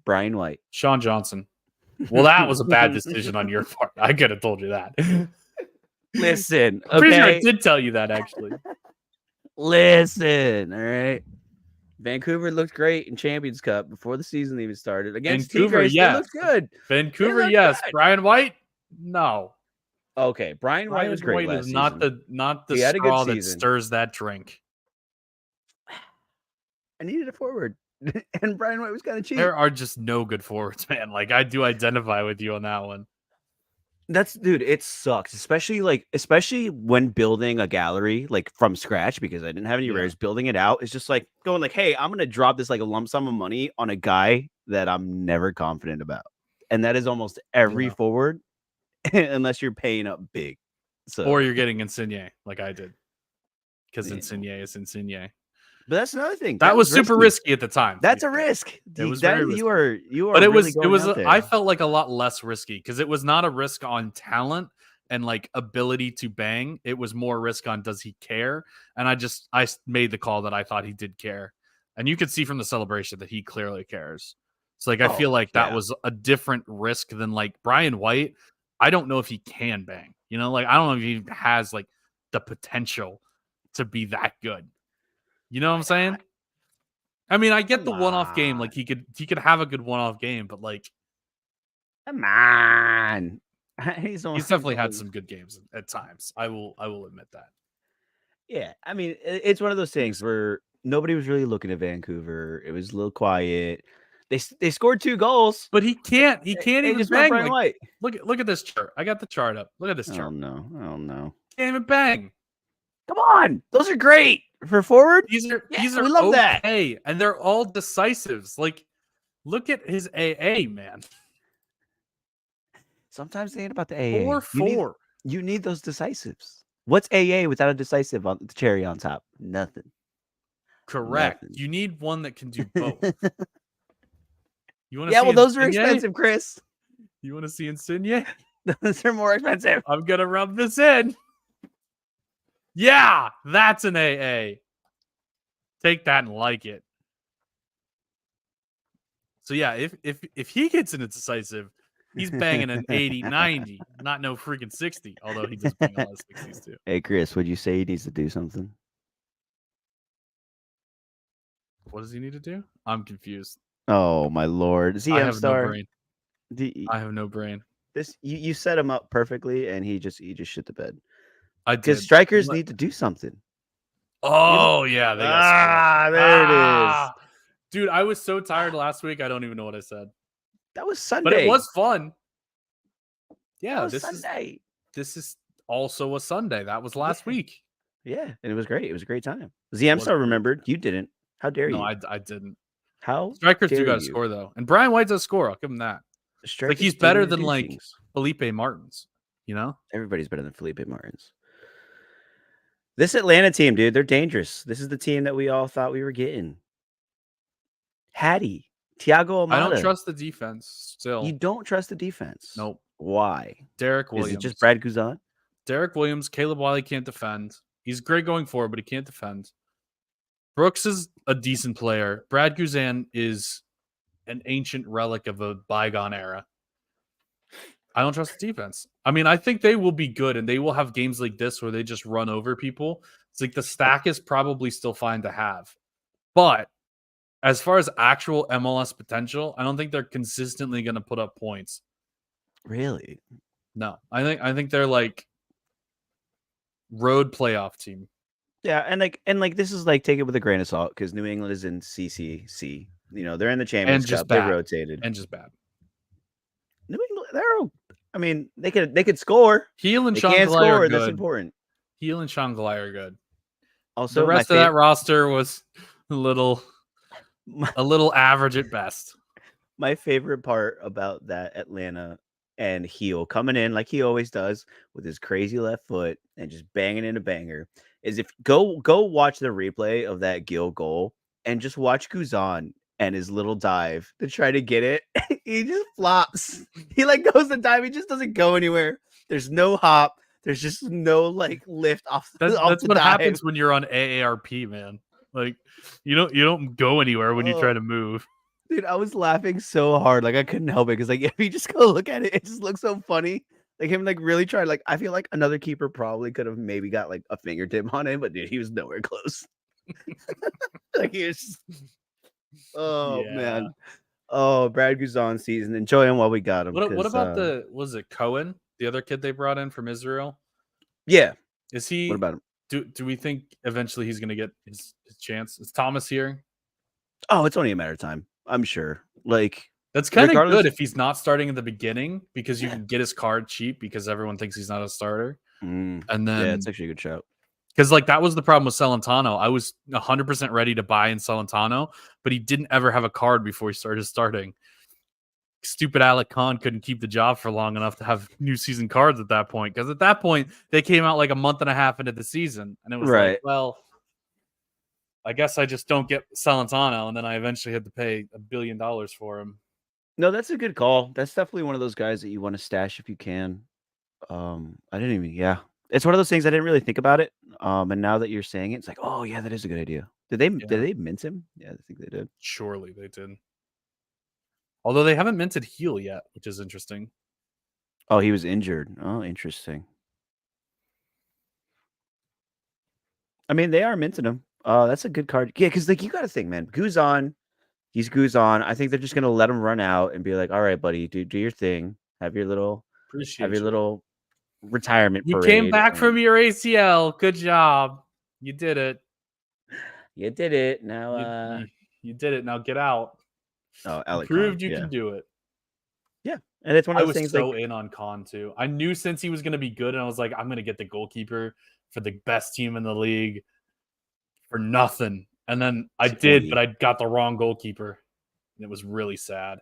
Brian White. Sean Johnson. Well, that was a bad decision on your part. I could have told you that. Listen. I'm pretty sure I did tell you that, actually. Listen. All right. Vancouver looked great in Champions Cup before the season even started. Against Vancouver, Tigres, yes. They looked good. Vancouver, yes. Good. Brian White, no. Okay, Brian White was great last season. Not the straw that stirs that drink. I needed a forward, and Brian White was kind of cheap. There are just no good forwards, man. Like I do identify with you on that one. Dude, it sucks, especially when building a gallery like from scratch because I didn't have any rares. Building it out is just like going like, hey, I'm gonna drop this like a lump sum of money on a guy that I'm never confident about, and that is almost every forward, unless you're paying up big. So or you're getting Insigne like I did, because Insigne is Insigne. But that's another thing. That was super risky at the time. That's a risk. It was very risky. You are. But it really was. I felt like a lot less risky because it was not a risk on talent and like ability to bang. It was more risk on does he care? And I made the call that I thought he did care, and you could see from the celebration that he clearly cares. So like I feel like that was a different risk than like Brian White. I don't know if he can bang. You know, like I don't know if he has like the potential to be that good. You know what I'm saying? I mean, I get the one-off game. Like he could have a good one-off game, but like, come on, he's definitely had some good games at times. I will admit that. Yeah, I mean, it's one of those things where nobody was really looking at Vancouver. It was a little quiet. They scored 2 goals, but he can't even just bang. Brian White. Look at this chart. I got the chart up. Look at this chart. Oh no. Can't even bang. Come on, those are great for forward. These are we love okay, that. And they're all decisives. Like, look at his AA, man. Sometimes they ain't about the AA. 4-4. You need those decisives. What's AA without a decisive on the cherry on top? Nothing. Correct. Nothing. You need one that can do both. You want to? Yeah, well, those are expensive, Chris. You want to see Insigne? Those are more expensive. I'm gonna rub this in. Yeah, that's an AA. Take that and like it. So yeah, if he gets in a decisive, he's banging an 80, 90, not no freaking 60. Although he does bang a lot of 60s too. Hey Chris, would you say he needs to do something? What does he need to do? I'm confused. Oh my lord! I have no brain. I have no brain. This you set him up perfectly, and he just shit the bed. Because strikers need to do something. Oh yeah, they got there it is. Dude, I was so tired last week. I don't even know what I said. That was Sunday, but it was fun. Yeah, this Sunday. This is also a Sunday. That was last week. Yeah, and it was great. It was a great time. ZM remembered. You didn't. How dare you? No, I didn't. How strikers do got to score though, and Brian White does score. I'll give him that. Like he's better than like Felipe Martins. You know, everybody's better than Felipe Martins. This Atlanta team, dude, they're dangerous. This is the team that we all thought we were getting. Hattie, Thiago Almada. I don't trust the defense still. You don't trust the defense? Nope. Why? Derek Williams. Is it just Brad Guzan? Derek Williams, Caleb Wiley can't defend. He's great going forward, but he can't defend. Brooks is a decent player. Brad Guzan is an ancient relic of a bygone era. I don't trust the defense. I mean, I think they will be good, and they will have games like this where they just run over people. It's like the stack is probably still fine to have. But as far as actual MLS potential, I don't think they're consistently going to put up points. Really? No. I think they're like road playoff team. Yeah, and this is like take it with a grain of salt because New England is in CCC. You know, they're in the Champions Cup. They rotated. And just bad. New England, I mean, they could score. Heel and Shanghai are good. That's important. Heel and Shanghai are good. Also, the rest of that roster was a little average at best. My favorite part about that Atlanta and Heel coming in like he always does with his crazy left foot and just banging in a banger is if go watch the replay of that Gil goal and just watch Guzan and his little dive to try to get it. He just flops. He like goes to dive. He just doesn't go anywhere. There's no hop. There's just no like lift off. That's what dive. happens when you're on AARP, man. Like you don't go anywhere when you try to move. Dude, I was laughing so hard, like I couldn't help it because like if you just go look at it, it just looks so funny. Like him, like really trying. Like I feel like another keeper probably could have maybe got like a fingertip on him, but dude, he was nowhere close. Like he was. Just... Oh man. Oh, Brad Guzan season. Enjoy him while we got him. What about was it Cohen, the other kid they brought in from Israel? Yeah. Is he? What about him? Do we think eventually he's going to get his chance? Is Thomas here? Oh, it's only a matter of time. I'm sure. Like That's kind of good if he's not starting at the beginning because you can get his card cheap because everyone thinks he's not a starter. And then it's actually a good shout. Because like that was the problem with Celentano. I was 100% ready to buy in Celentano, but he didn't ever have a card before he started starting. Stupid Alec Khan couldn't keep the job for long enough to have new season cards at that point. Because at that point, they came out like a month and a half into the season. And it was like, well, I guess I just don't get Celentano. And then I eventually had to pay $1 billion for him. No, that's a good call. That's definitely one of those guys that you want to stash if you can. I didn't even, it's one of those things I didn't really think about it. And now that you're saying it, it's like, oh yeah, that is a good idea. Did they mint him? Yeah, I think they did. Surely they did. Although they haven't minted Heel yet, which is interesting. Oh, he was injured. Oh, interesting. I mean, they are minting him. That's a good card. Yeah, because like you got to think, man. Guzan, he's Guzan. I think they're just gonna let him run out and be like, all right, buddy, do your thing. Have your little retirement parade. You came back from your ACL. Good job. You did it. You did it. Now you did it. Now get out. Oh, Alec proved you can do it. Yeah. And it's one of those things. I was so in on Khan too. I knew since he was gonna be good, and I was like, I'm gonna get the goalkeeper for the best team in the league for nothing. And then I did, but I got the wrong goalkeeper. And it was really sad.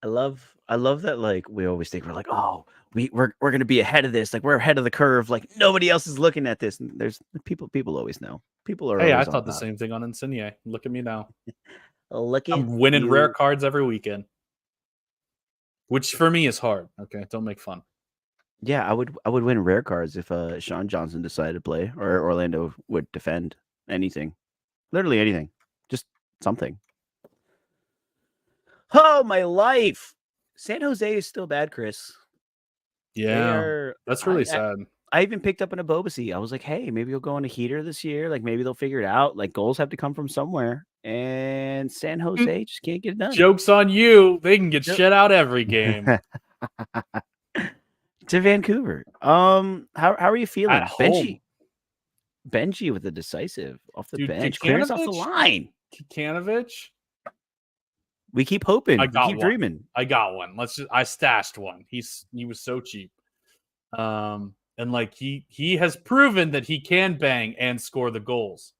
I love that, like, we always think we're like, oh, we're gonna be ahead of this, like we're ahead of the curve, like nobody else is looking at this. And there's people always know. People are. Hey, I thought the same thing on Insigne. Look at me now. I'm winning rare cards every weekend, which for me is hard. Okay, don't make fun. Yeah, I would win rare cards if Sean Johnson decided to play, or Orlando would defend anything, literally anything, just something. Oh, my life! San Jose is still bad, Chris. Yeah, that's really sad. I even picked up an Abobasi. I was like, hey, maybe you'll go on a heater this year. Like maybe they'll figure it out. Like goals have to come from somewhere, and San Jose just can't get it done. Joke's on you. They can get shit out every game. To Vancouver. How are you feeling? At home. Benji with the decisive off the bench, clearance off the line. Kikanovich. We keep hoping. We keep dreaming. I got one. I stashed one. He was so cheap. And like he has proven that he can bang and score the goals.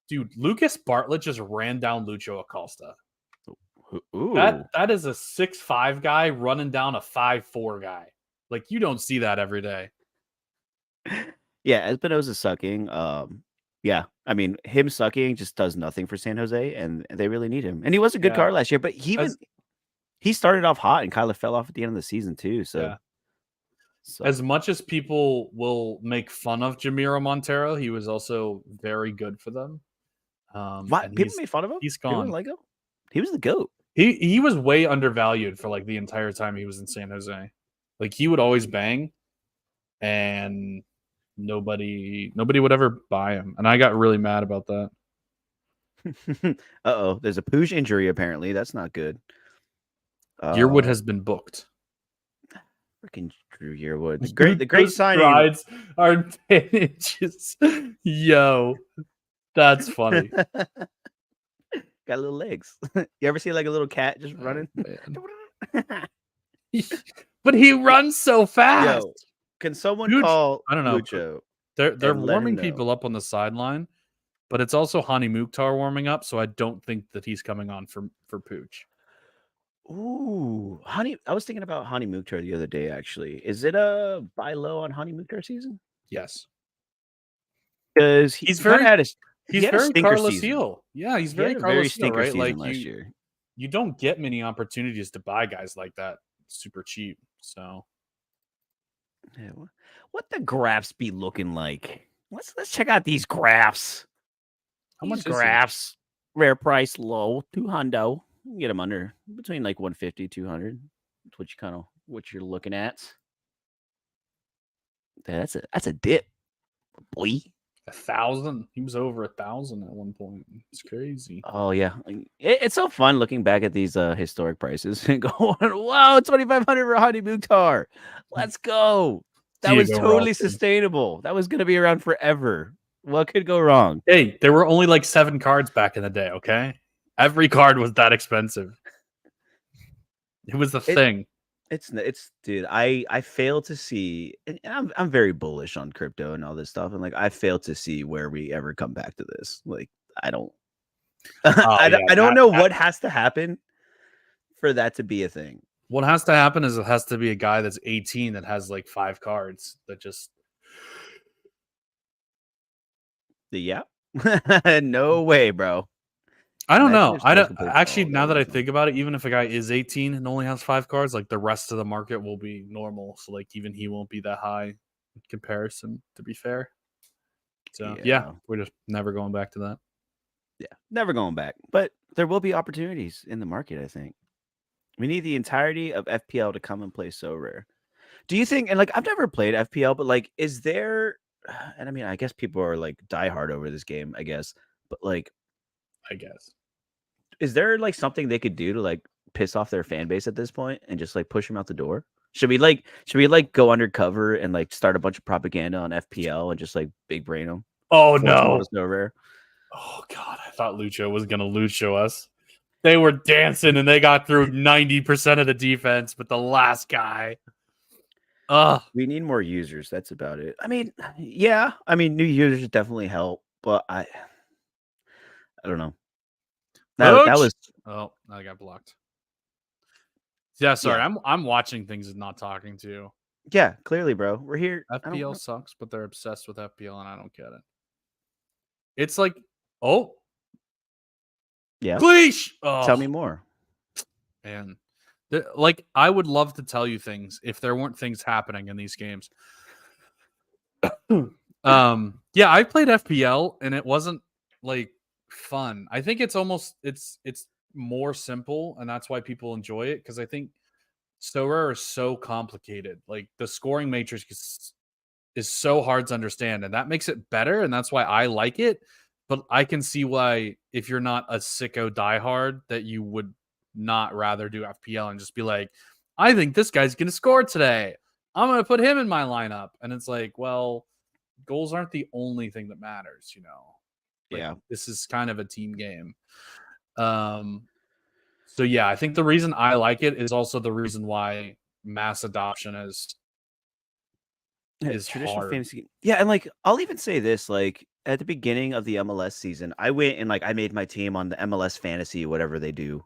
Dude, Lucas Bartlett just ran down Lucho Acosta. Ooh. That is a 6'5" guy running down a 5'4" guy. Like you don't see that every day. Yeah, Espinosa sucking. Yeah, I mean him sucking just does nothing for San Jose, and they really need him. And he was a good card last year, but he started off hot and kind of fell off at the end of the season too. So, as much as people will make fun of Jamiro Montero, he was also very good for them. What people made fun of him? He's gone. Like him? He was the GOAT. He was way undervalued for like the entire time he was in San Jose. Like he would always bang, and nobody would ever buy him, and I got really mad about that. There's a Pooch injury apparently. That's not good. Yearwood has been booked. Freaking Drew Yearwood, the great signing. Strides are 10 inches. Yo, that's funny. Got little legs. You ever see like a little cat just running? But he runs so fast. Yo, can someone call? I don't know. Lucho they're warming people up on the sideline, but it's also Hani Mukhtar warming up, so I don't think that he's coming on for Pooch. Ooh, I was thinking about Hani Mukhtar the other day. Actually, is it a buy low on Hani Mukhtar season? Yes, because he's very Carlos Heel. Yeah, he's very Carlos Heel, right? Like last year. You don't get many opportunities to buy guys like that super cheap. So, yeah, what the graphs be looking like? Let's check out these graphs. How much graphs? Rare price low, $200. You can get them under between like 150, 200. That's what you're looking at. That's a dip, boy. 1,000. He was over 1,000 at one point. It's crazy. Oh yeah, it's so fun looking back at these historic prices and going, "Wow, 2,500 for Hani Mukhtar. Let's go." That was totally sustainable. That was going to be around forever. What could go wrong? Hey, there were only like 7 cards back in the day. Okay, Every card was that expensive. It was the thing. It's dude. I fail to see, and I'm very bullish on crypto and all this stuff, and like I fail to see where we ever come back to this. Like I don't, I don't know what has to happen for that to be a thing. What has to happen is it has to be a guy that's 18 that has like 5 cards that just. Yeah, no way, bro. I don't know. I don't actually. Now that I think about it, even if a guy is 18 and only has 5 cards, like the rest of the market will be normal. So like even he won't be that high in comparison. To be fair, so yeah, we're just never going back to that. Yeah, never going back. But there will be opportunities in the market. I think we need the entirety of FPL to come and play Sorare. Do you think? And like I've never played FPL, but like, is there? And I mean, I guess people are like diehard over this game. I guess, but like, I guess. Is there like something they could do to like piss off their fan base at this point and just like push them out the door? Should we go undercover and like start a bunch of propaganda on FPL and just like big brain them? Oh no! Rare. Oh god, I thought Lucho was gonna Lucho us. They were dancing and they got through 90% of the defense, but the last guy. We need more users. That's about it. I mean, yeah. I mean, new users definitely help, but I don't know. That was. Oh, I got blocked. Yeah, sorry. Yeah. I'm watching things and not talking to you. Yeah, clearly, bro. We're here. FPL sucks, but they're obsessed with FPL, and I don't get it. It's like, oh, yeah. Please, tell me more. Man, like I would love to tell you things if there weren't things happening in these games. Yeah, I played FPL, and it wasn't like fun. I think it's almost it's more simple, and that's why people enjoy it, because I think Sorare is so complicated. Like the scoring matrix is so hard to understand, and that makes it better, and that's why I like it. But I can see why, if you're not a sicko diehard, that you would not rather do FPL and just be like, I think this guy's gonna score today, I'm gonna put him in my lineup. And it's like, well, goals aren't the only thing that matters, you know. Like, yeah, this is kind of a team game. So yeah, I think the reason I like it is also the reason why mass adoption is traditional hard. fantasy. Yeah, and like I'll even say this, like at the beginning of the MLS season, I went and like I made my team on the MLS fantasy, whatever they do.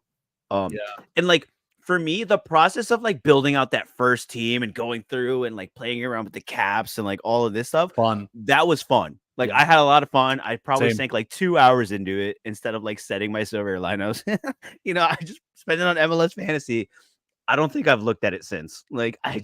And like for me, the process of like building out that first team and going through and like playing around with the caps and like all of this stuff, that was fun. Like I had a lot of fun. I probably sank like 2 hours into it instead of like setting my Sorare lineups. You know, I just spent it on MLS fantasy. I don't think I've looked at it since. Like I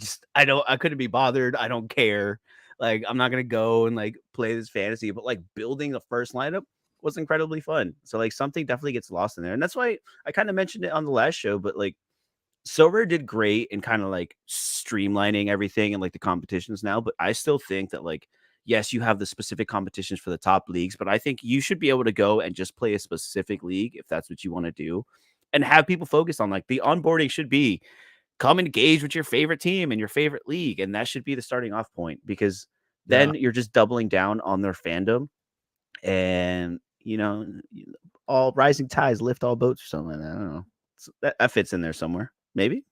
couldn't be bothered. I don't care. Like I'm not gonna go and like play this fantasy, but like building the first lineup was incredibly fun. So like something definitely gets lost in there. And that's why I kind of mentioned it on the last show, but like Sorare did great in kind of like streamlining everything and like the competitions now. But I still think that like, yes, you have the specific competitions for the top leagues, but I think you should be able to go and just play a specific league if that's what you want to do, and have people focus on like the onboarding should be come engage with your favorite team and your favorite league. And that should be the starting off point, because then you're just doubling down on their fandom. And, you know, all rising tides lift all boats or something like that. I don't know. So that fits in there somewhere, maybe.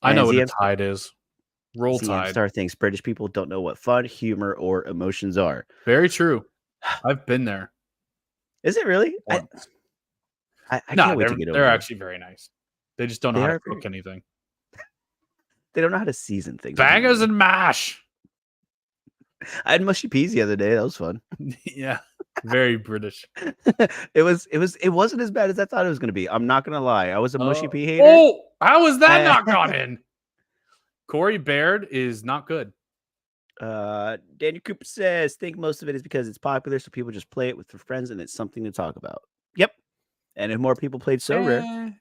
I know what a tide is. Roll Tide. Star thinks British people don't know what fun, humor, or emotions are. Very true. I've been there. Is it really? I can't wait to get over. They're actually very nice. They just don't know how to cook anything. They don't know how to season things. Bangers and mash. I had mushy peas the other day. That was fun. Yeah, very British. It wasn't as bad as I thought it was going to be. I'm not going to lie. I was a mushy pea hater. Oh, how was that not got in? Corey Baird is not good. Daniel Cooper says, think most of it is because it's popular, so people just play it with their friends and it's something to talk about. Yep. And if more people played Sorare,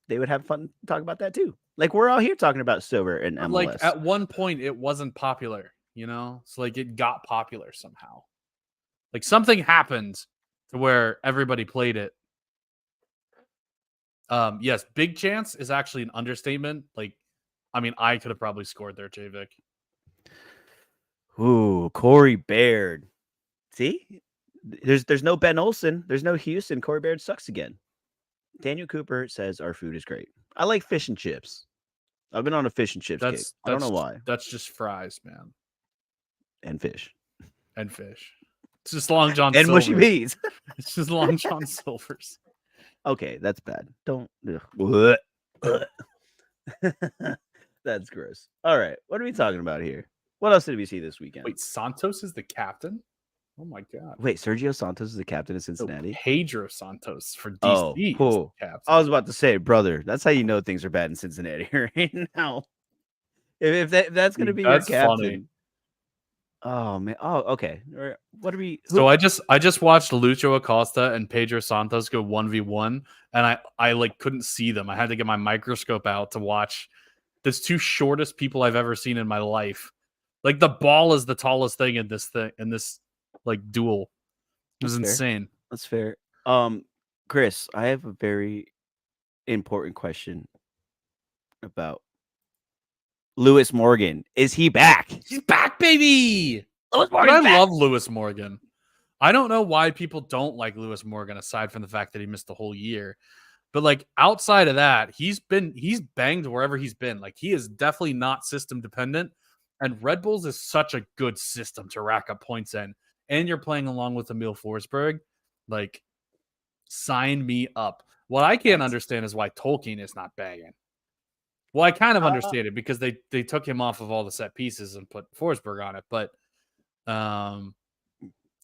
they would have fun talking about that too. Like we're all here talking about Sorare and MLS. Like at one point it wasn't popular, you know? So like it got popular somehow. Like something happened to where everybody played it. Yes, big chance is actually an understatement. Like, I mean, I could have probably scored there, J-Vic. Ooh, Corey Baird. See? There's no Ben Olsen. There's no Houston. Corey Baird sucks again. Daniel Cooper says our food is great. I like fish and chips. I've been on a fish and chips kick. I don't know why. That's just fries, man. And fish. And fish. It's just Long John and Silver's. mushy peas. It's just Long John Silver's. Okay, that's bad. Don't. That's gross. All right, what are we talking about here? What else did we see this weekend? Wait, Santos is the captain? Oh my god! Wait, Sergio Santos is the captain of Cincinnati. No, Pedro Santos for DC. Cool. I was about to say, brother, that's how you know things are bad in Cincinnati right now. If that's going to be your captain. Funny. Oh man. Oh, okay. What are we? So I just watched Lucho Acosta and Pedro Santos go 1v1, and I like couldn't see them. I had to get my microscope out to watch. There's two shortest people I've ever seen in my life. Like the ball is the tallest thing in this like duel. It was insane. That's fair. Chris, I have a very important question about Lewis Morgan. Is he back? He's back, baby. Lewis Morgan. I love Lewis Morgan. I don't know why people don't like Lewis Morgan, aside from the fact that he missed the whole year. But like outside of that, he's banged wherever he's been. Like he is definitely not system dependent. And Red Bulls is such a good system to rack up points in. And you're playing along with Emil Forsberg. Like, sign me up. What I can't understand is why Tolkien is not banging. Well, I kind of understand it because they took him off of all the set pieces and put Forsberg on it. But,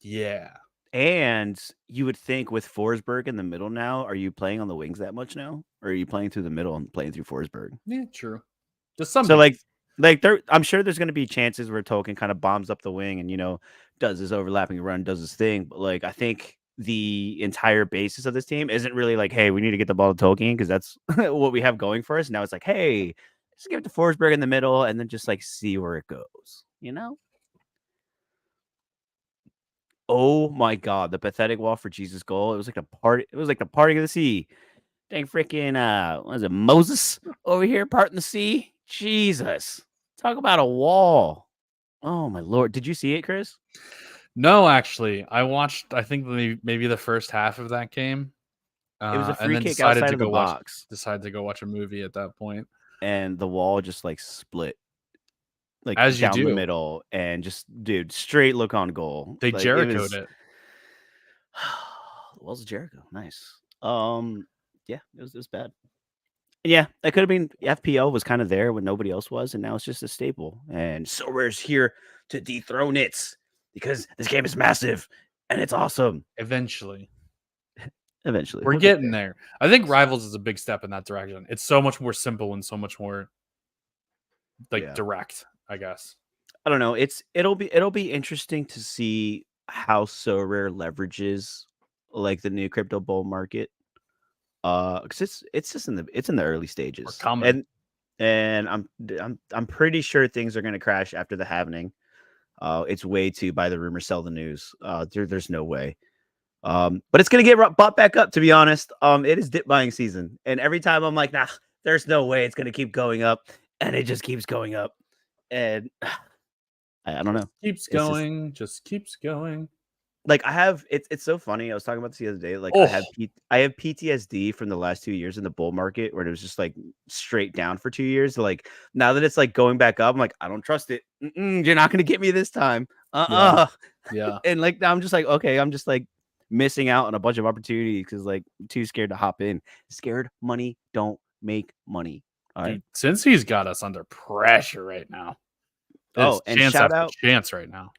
yeah. And you would think with Forsberg in the middle now, are you playing on the wings that much now? Or are you playing through the middle and playing through Forsberg? Yeah, true. Just some. So, like there, I'm sure there's going to be chances where Tolkien kind of bombs up the wing and, does his overlapping run, does his thing. But, like, I think the entire basis of this team isn't really like, hey, we need to get the ball to Tolkien because that's what we have going for us. Now it's like, hey, just give it to Forsberg in the middle and then just, like, see where it goes, Oh my God, the pathetic wall for Jesus goal. It was like a party. It was like the parting of the sea. Dang freaking what is it, Moses over here parting the sea? Jesus. Talk about a wall. Oh my Lord. Did you see it, Chris? No, actually. I watched, I think maybe the first half of that game. It was a free kick outside of the box. Decided to go watch a movie at that point. And the wall just like split. Like as down you do. The middle and just straight look on goal. They like, Jericho'd it. The walls of Jericho. Nice. Yeah, it was bad. Yeah, that could have been FPL was kind of there when nobody else was, and now it's just a staple. And Sorare's here to dethrone it because this game is massive and it's awesome. Eventually. We're getting there. I think Rivals is a big step in that direction. It's so much more simple and so much more direct, I guess. I don't know. It'll be interesting to see how Sorare leverages like the new crypto bull market. Because it's just in the early stages. And I'm pretty sure things are going to crash after the halving. It's way too buy the rumor, sell the news. There's no way. But it's going to get bought back up, to be honest. It is dip buying season. And every time I'm like, nah, there's no way it's going to keep going up. And it just keeps going up. And I don't know. Just keeps going. Like I have, it's so funny. I was talking about this the other day. Like I have PTSD from the last 2 years in the bull market where it was just like straight down for 2 years. Like now that it's like going back up, I'm like, I don't trust it. You're not going to get me this time. Yeah. And like now I'm just like, okay, I'm just like missing out on a bunch of opportunities because like I'm too scared to hop in. Scared money don't make money. All right. Since he's got us under pressure right now. And shout out chance right now.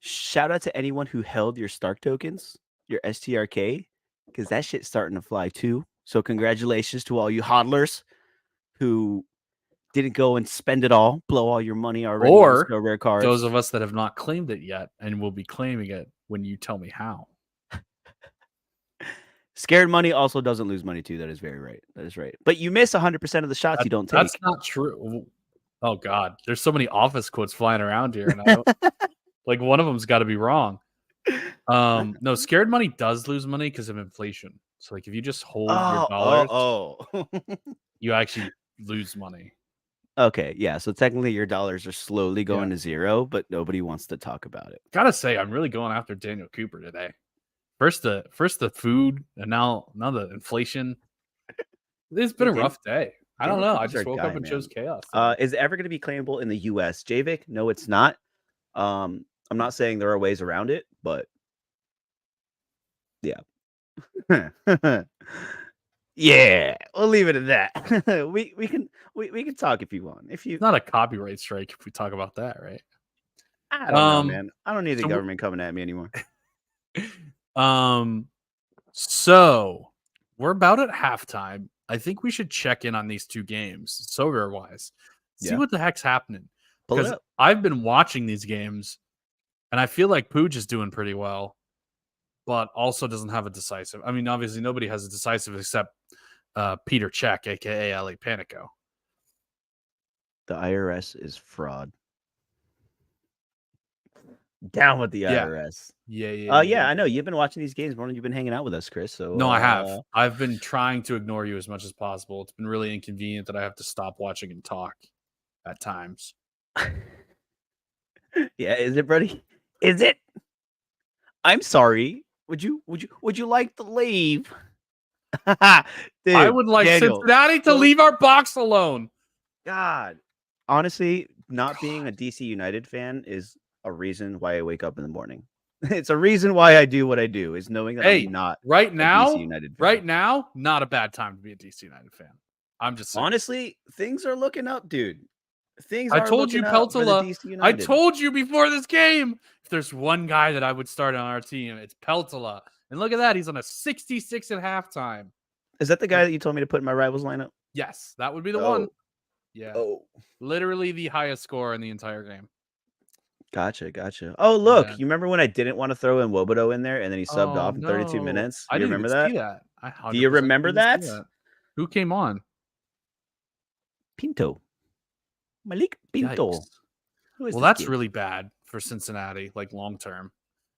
Shout out to anyone who held your Stark tokens, your STRK, because that shit's starting to fly too. So congratulations to all you hodlers who didn't go and spend it all, blow all your money already. Or no rare cards. Those of us that have not claimed it yet and will be claiming it when you tell me how. Scared money also doesn't lose money too. That is very right. That is right. But you miss 100% of the shots you don't take. That's not true. Oh God, there's so many office quotes flying around here, and I don't. Like one of them's got to be wrong. No, scared money does lose money because of inflation. So like if you just hold your dollars, you actually lose money. Okay, yeah. So technically your dollars are slowly going to zero, but nobody wants to talk about it. Gotta say, I'm really going after Daniel Cooper today. First the food, and now the inflation. It's been a rough day. I don't know. I just woke up and chose chaos. Is it ever going to be claimable in the U.S.? JVIC? No, it's not. I'm not saying there are ways around it, but yeah. Yeah, we'll leave it at that. we can talk if you want. It's not a copyright strike if we talk about that, right? I don't know, man. I don't need the government coming at me anymore. So we're about at halftime. I think we should check in on these two games, Sorare wise. See what the heck's happening. Because I've been watching these games, and I feel like Pooch is doing pretty well, but also doesn't have a decisive. I mean, obviously nobody has a decisive except Peter Check, aka Ali Panico. The IRS is fraud. Down with the IRS. Yeah. I know you've been watching these games more than you've been hanging out with us, Chris. So no, I have. I've been trying to ignore you as much as possible. It's been really inconvenient that I have to stop watching and talk at times. Yeah, is it, buddy? Is it? I'm sorry. Would you like to leave? Dude, I would like Cincinnati to leave our box alone. God, honestly, not being a DC United fan is a reason why I wake up in the morning. It's a reason why I do what I do, is knowing that I'm not right now. DC United fan. Right now, not a bad time to be a DC United fan. I'm just saying. Honestly, things are looking up, dude. I told you, Peltola. I told you before this game. If there's one guy that I would start on our team, it's Peltola. And look at that, he's on a 66 at halftime. Is that the guy that you told me to put in my rivals lineup? Yes, that would be the one. Yeah. Literally the highest score in the entire game. Gotcha. Oh, look, you remember when I didn't want to throw in Wobodo in there and then he subbed off in 32 minutes? I didn't remember even that? see that. Do you remember that? Who came on? Pinto. Malik Pinto. Well, that's really bad for Cincinnati, like long term.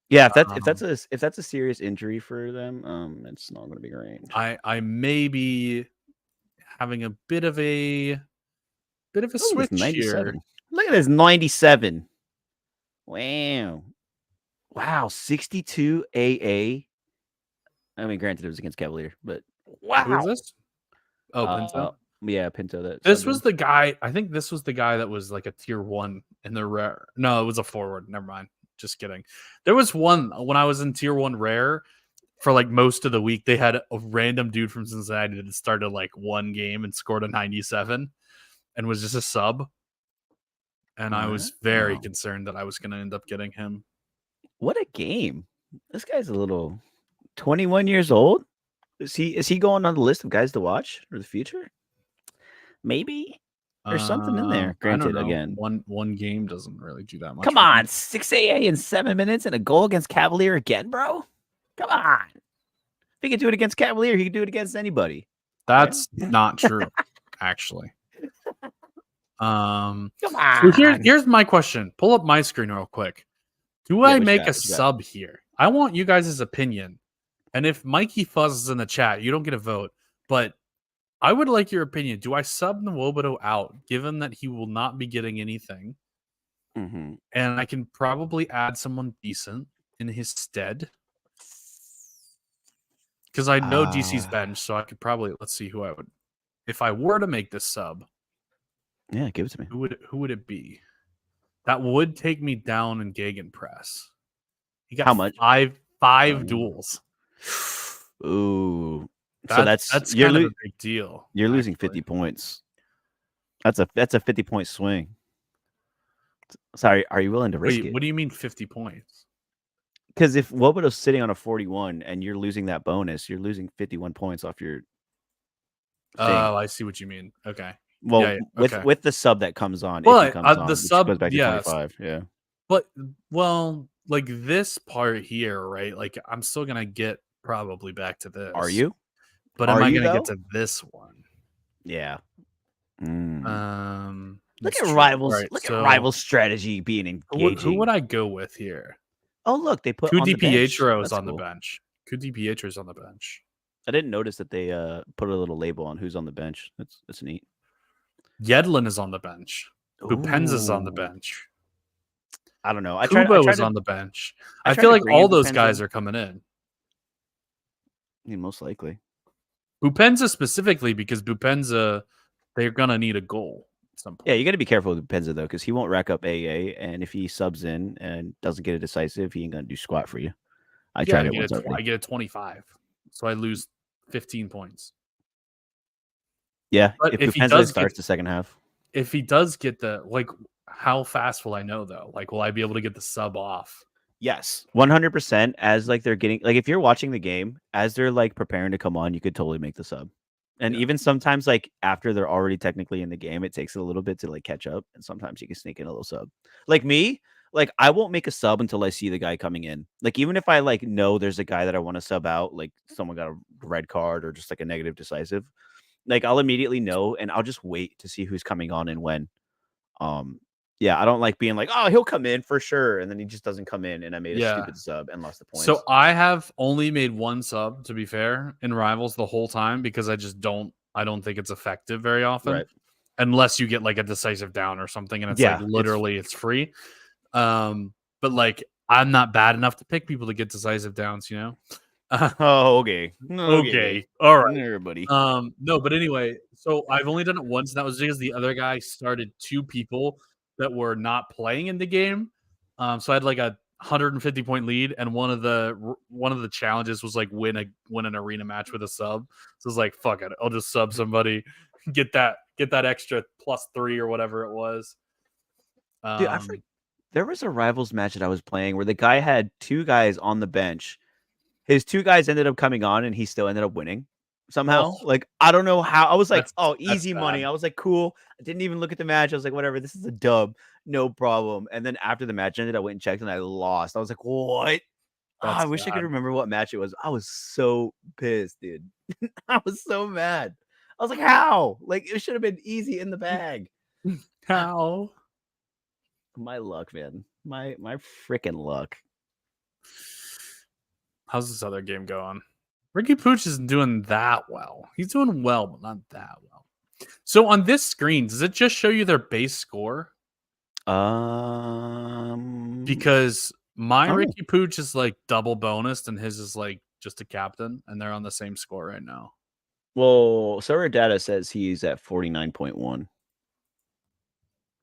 Yeah, if that's a serious injury for them, it's not going to be great. I may be having a bit of a switch here. Look at this 97. Wow, 62 AA. I mean, granted, it was against Cavalier, but wow. Who is this? Oh, Pinto. Yeah, Pinto. This was the guy. I think this was the guy that was like a tier 1 in the rare. No, it was a forward. Never mind. Just kidding. There was one when I was in tier 1 rare for like most of the week. They had a random dude from Cincinnati that started like one game and scored a 97 and was just a sub. And I was very concerned that I was going to end up getting him. What a game. This guy's a little 21 years old. Is he going on the list of guys to watch for the future? Maybe. There's something in there. Granted, again. One game doesn't really do that much. Come on, 6 AA in 7 minutes and a goal against Cavalier again, bro? Come on. If he could do it against Cavalier, he could do it against anybody. That's not true, actually. Come on. So here's my question. Pull up my screen real quick. Do I make a sub here? I want you guys' opinion. And if Mikey Fuzz is in the chat, you don't get a vote. But I would like your opinion. Do I sub Nwobodo out, given that he will not be getting anything? Mm-hmm. And I can probably add someone decent in his stead. Because I know DC's bench, so I could probably, let's see who I would. If I were to make this sub. Yeah, give it to me. Who would it be? That would take me down in Gegenpress. He got how much? Five duels. Ooh. That's kind of a big deal. You're losing 50 points. That's a 50-point swing. Sorry, are you willing to risk it? What do you mean 50 points? Because if Wobodo's sitting on a 41 and you're losing that bonus, you're losing 51 points off your thing. Oh, I see what you mean. Okay. Well, with the sub that comes on, but if it comes on, the sub goes back to 25. Yeah. But like this part here, right? Like I'm still gonna get probably back to this. Are you? But am I gonna get to this one? Yeah. Look at rivals. Right, look at rival strategy being engaging. Who would I go with here? Oh, look, they put DiPietro is on the bench. DiPietro is on the bench. I didn't notice that they put a little label on who's on the bench. That's neat. Yedlin is on the bench. Bupenza is on the bench. I don't know. Kubo is on the bench. I feel like all those guys are coming in. most likely. Bupenza specifically, because Bupenza, they're gonna need a goal at some point. Yeah, you got to be careful with Bupenza though, because he won't rack up AA, and if he subs in and doesn't get a decisive, he ain't gonna do squat for you. I tried it once already. I get a 25, so I lose 15 points. Yeah, but if Bupenza starts the second half. If he does get the how fast will I know though? Like, will I be able to get the sub off? Yes, 100%. As like they're getting if you're watching the game as they're like preparing to come on, you could totally make the sub. And even sometimes like after they're already technically in the game, it takes a little bit to like catch up. And sometimes you can sneak in a little sub. Like me, like I won't make a sub until I see the guy coming in. Like even if I like know there's a guy that I want to sub out, like someone got a red card or just like a negative decisive, like I'll immediately know and I'll just wait to see who's coming on and when. Yeah, I don't like being like, oh, he'll come in for sure, and then he just doesn't come in, and I made a stupid sub and lost the points. So I have only made one sub, to be fair, in Rivals the whole time because I don't think it's effective very often, right? Unless you get like a decisive down or something, and it's like literally it's free. But like I'm not bad enough to pick people to get decisive downs, you know. Okay. All right, everybody. No, but anyway, so I've only done it once, and that was because the other guy started two people that were not playing in the game. So I had like a 150 point lead, and one of the challenges was like win an arena match with a sub. So it's like, fuck it, I'll just sub somebody, get that extra +3 or whatever it was. Dude, there was a Rivals match that I was playing where the guy had two guys on the bench. His two guys ended up coming on, and he still ended up winning somehow. Like, I don't know how. I was like, easy money. I was like, cool. I didn't even look at the match. I was like, whatever. This is a dub. No problem. And then after the match ended, I went and checked, and I lost. I was like, what? I wish I could remember what match it was. I was so pissed, dude. I was so mad. I was like, how? Like, it should have been easy in the bag. How? My luck, man. My freaking luck. How's this other game going? Ricky Pooch isn't doing that well. He's doing well, but not that well. So on this screen, does it just show you their base score? Because my Ricky Pooch is like double bonused, and his is like just a captain, and they're on the same score right now. Well, Sorare data says he's at 49.1.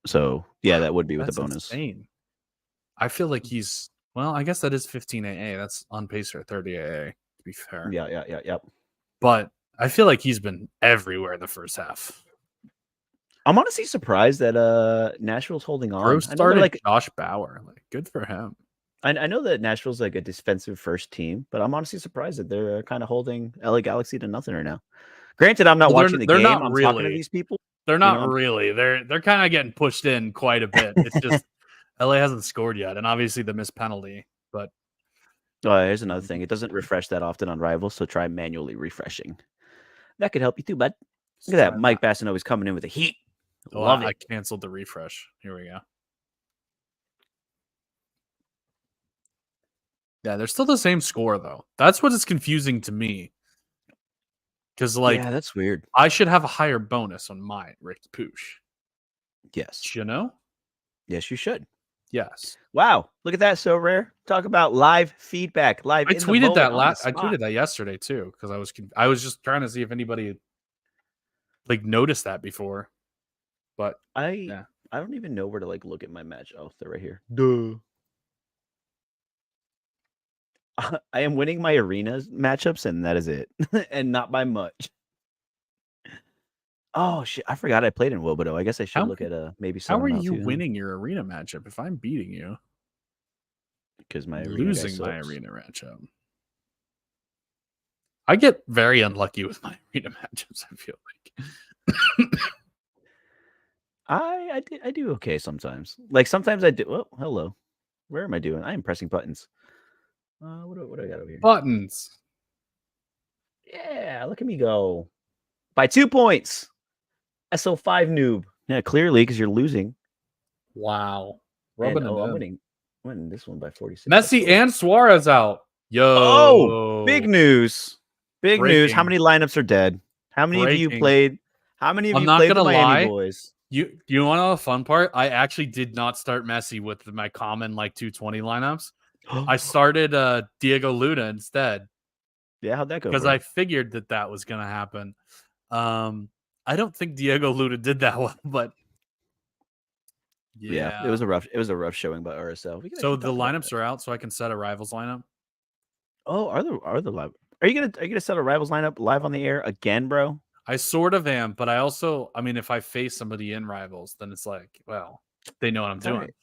So yeah, that would be with a bonus. Insane. I feel like he's I guess that is 15 AA. That's on pace for 30 AA, to be fair. Yeah. But I feel like he's been everywhere in the first half. I'm honestly surprised that Nashville's holding on. Bro started like Josh Bauer. Like, good for him. I know that Nashville's like a defensive first team, but I'm honestly surprised that they're kind of holding LA Galaxy to nothing right now. Granted, I'm not watching the game. I'm talking to these people. They're not really. They're kind of getting pushed in quite a bit. It's just LA hasn't scored yet, and obviously the missed penalty. But here's another thing: it doesn't refresh that often on Rivals, so try manually refreshing. That could help you too, bud. Look at that, Mike Bassino is coming in with the heat. Love it. I canceled the refresh. Here we go. Yeah, they're still the same score though. That's what is confusing to me. Because that's weird. I should have a higher bonus on my Ricky Pooch. Yes. You know? Yes, you should. Yes. Wow, look at that, so rare. Talk about live feedback. I tweeted that I tweeted that yesterday too, because I was just trying to see if anybody like noticed that before. But I don't even know where to like look at my match. Oh, they're right here. Duh. I am winning my arena matchups, and that is it, and not by much. Oh shit! I forgot I played in Wobodo. I guess I should look at maybe. How are you winning your arena matchup if I'm beating you? Because my losing my arena matchup. I get very unlucky with my arena matchups. I feel like. I do okay sometimes. Like sometimes I do. Oh, hello. Where am I doing? I am pressing buttons. What do I got over here? Buttons. Yeah, look at me go. By 2 points. SO5 noob. Yeah, clearly because you're losing. Wow. I'm winning this one by 46. Messi and Suarez out. Yo. Oh, big news. Big news. How many lineups are dead? How many of you played? How many of you played the Miami boys? You want to know the fun part? I actually did not start Messi with my common like 220 lineups. I started Diego Luna instead. Yeah, how'd that go? Because I figured that was going to happen. I don't think Diego Luna did that well, but yeah, it was a rough showing by RSL. So the lineups are out, so I can set a rivals lineup. Oh, are the live? Are you gonna set a rivals lineup live on the air again, bro? I sort of am, but I mean, if I face somebody in rivals, then it's like, well, they know what I'm doing. Right.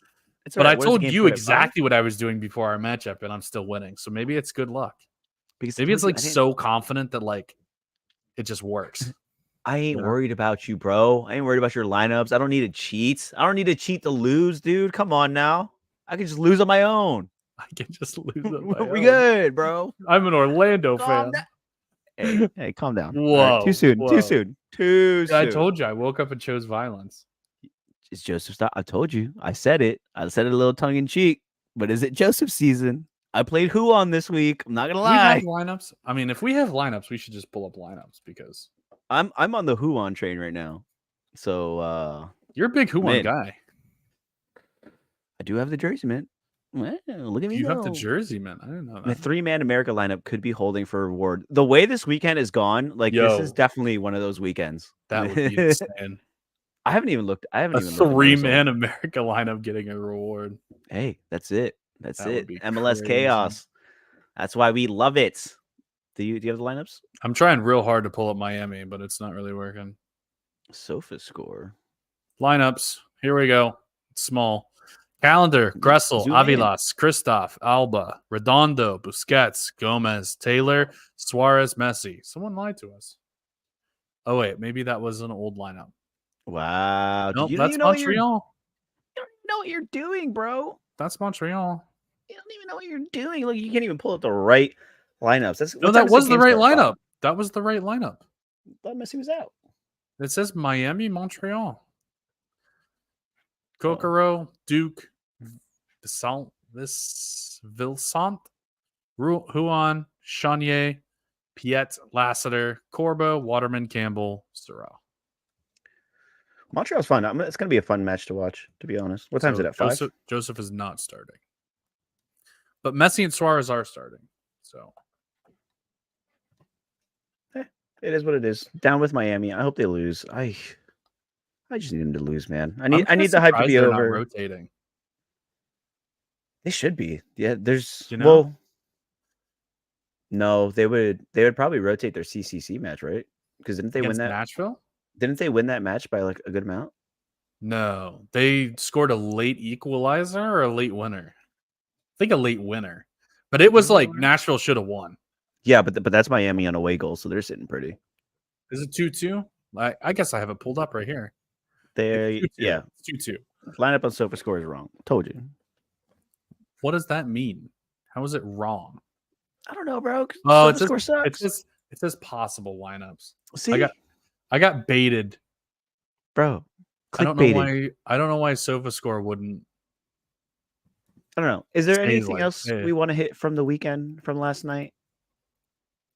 But I told you exactly what I was doing before our matchup, and I'm still winning. So maybe it's good luck. Because maybe it's like so confident that like it just works. I ain't worried about you, bro. I ain't worried about your lineups. I don't need to cheat. I don't need to cheat to lose, dude. Come on now. I can just lose on my own. I can just lose on my own. We good, bro. I'm an Orlando fan. Hey, calm down. Whoa. Right, too soon. I told you. I woke up and chose violence. It's Joseph. I told you. I said it. I said it a little tongue in cheek. But is it Joseph season? I played Who on this week. I'm not gonna lie. We have lineups. I mean, if we have lineups, we should just pull up lineups because I'm on the Who on train right now. So you're a big Who on guy. I do have the jersey, man. Well, look at me. You have the jersey, man. I didn't know that. The 3-man America lineup could be holding for reward. The way this weekend is gone, like this is definitely one of those weekends. That would be insane. I haven't even looked. A 3-man America lineup getting a reward. Hey, that's it. That's it. MLS crazy. Chaos. That's why we love it. Do you have the lineups? I'm trying real hard to pull up Miami, but it's not really working. Sofa score. Lineups. Here we go. It's small. Calendar. Gressel, Avilas, Christoph, Alba, Redondo, Busquets, Gomez, Taylor, Suarez, Messi. Someone lied to us. Oh, wait. Maybe that was an old lineup. Wow. Nope, that's Montreal. You don't know what you're doing, bro. That's Montreal. You don't even know what you're doing. Look, you can't even pull up the right lineups. That was the right lineup. That was the right lineup. I thought Messi was out. It says Miami, Montreal. Kokoro, Duke, Vilsant, Huon, Chanier, Piet, Lassiter, Corbo, Waterman, Campbell, Sorare. Montreal's fun. It's going to be a fun match to watch, to be honest. What time is it at 5? Joseph is not starting. But Messi and Suarez are starting. So it is what it is. Down with Miami. I hope they lose. I just need them to lose, man. I need the hype to be over. Not rotating. They should be. Yeah, there's well, no, they would probably rotate their CCC match, right? Because didn't they win that Nashville? Didn't they win that match by like a good amount? No, they scored a late equalizer or a late winner. I think a late winner, but it was like Nashville should have won. Yeah, but that's Miami on away goal, so they're sitting pretty. Is it 2-2? I guess I have it pulled up right here. Yeah, it's 2-2. Lineup on Sofa Score is wrong. Told you. What does that mean? How is it wrong? I don't know, bro. Oh, it says possible lineups. See, I got baited, bro. I don't know why SofaScore wouldn't. I don't know. Is there anything else we want to hit from the weekend from last night?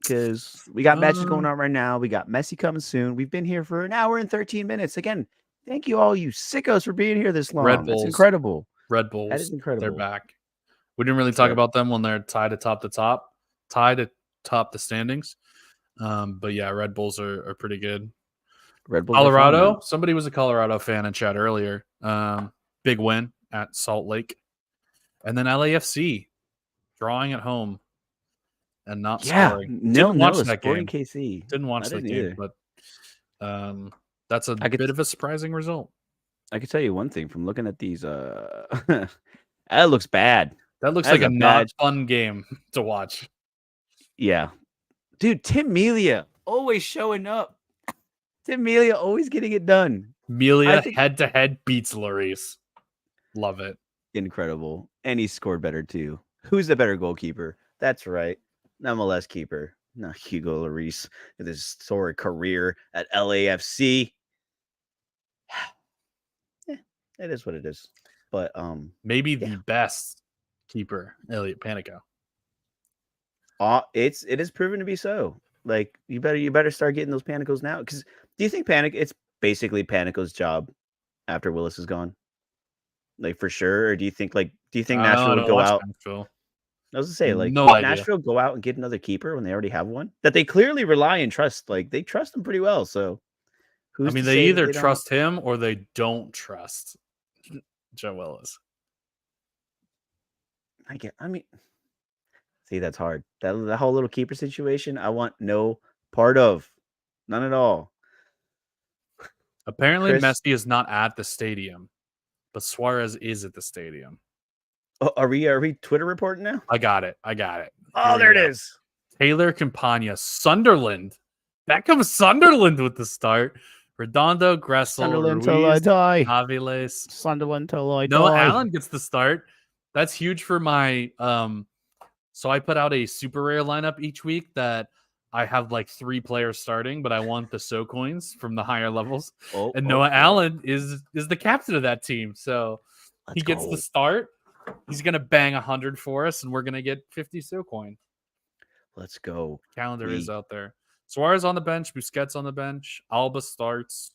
Because we got matches going on right now. We got Messi coming soon. We've been here for an hour and 13 minutes. Again, thank you all you sickos for being here this long. Red Bulls. That's incredible. Red Bulls. That is incredible. They're back. We didn't really talk about them when they're tied atop the standings. But yeah, Red Bulls are pretty good. Red Bulls Colorado. Somebody was a Colorado fan in chat earlier. Big win at Salt Lake. And then LAFC drawing at home and not scoring. Didn't watch that game. KC. Didn't watch that game, but that's a bit of a surprising result. I could tell you one thing from looking at these. That looks bad. That looks like a not fun game to watch. Yeah. Dude, Tim Melia always showing up. Tim Melia always getting it done. Melia head-to-head beats Lloris. Love it. Incredible. And he scored better, too. Who's the better goalkeeper? That's right. MLS keeper. Not Hugo Lloris with his storied career at LAFC. It is what it is. But maybe the best keeper, Elliot Panico. It is proven to be so. Like you better start getting those Panicos now. Because do you think it's basically Panico's job after Willis is gone? Like for sure, or do you think Nashville would go out? Nashville. I was to say, like, No idea. Nashville go out and get another keeper when they already have one that they clearly rely and trust. Like, they trust him pretty well. So, who's to they say either that they trust him or they don't trust Joe Willis. See, that's hard. That whole little keeper situation, I want no part of, none at all. Apparently, Chris? Messi is not at the stadium, but Suarez is at the stadium. Oh, are we Twitter reporting now? I got it. Oh, there it is. Taylor Campagna, Sunderland. Back comes Sunderland with the start. Redondo, Gressel, Sunderland Ruiz, till I die. Aviles. Sunderland till I Noah die. Allen gets the start. That's huge for my so I put out a super rare lineup each week that I have like 3 players starting, but I want the so coins from the higher levels. And Noah Allen is the captain of that team. So he gets the start. He's gonna bang 100 for us, and we're gonna get 50 so coin. Let's go. Calendar is out there. Suarez on the bench, Busquets on the bench, Alba starts.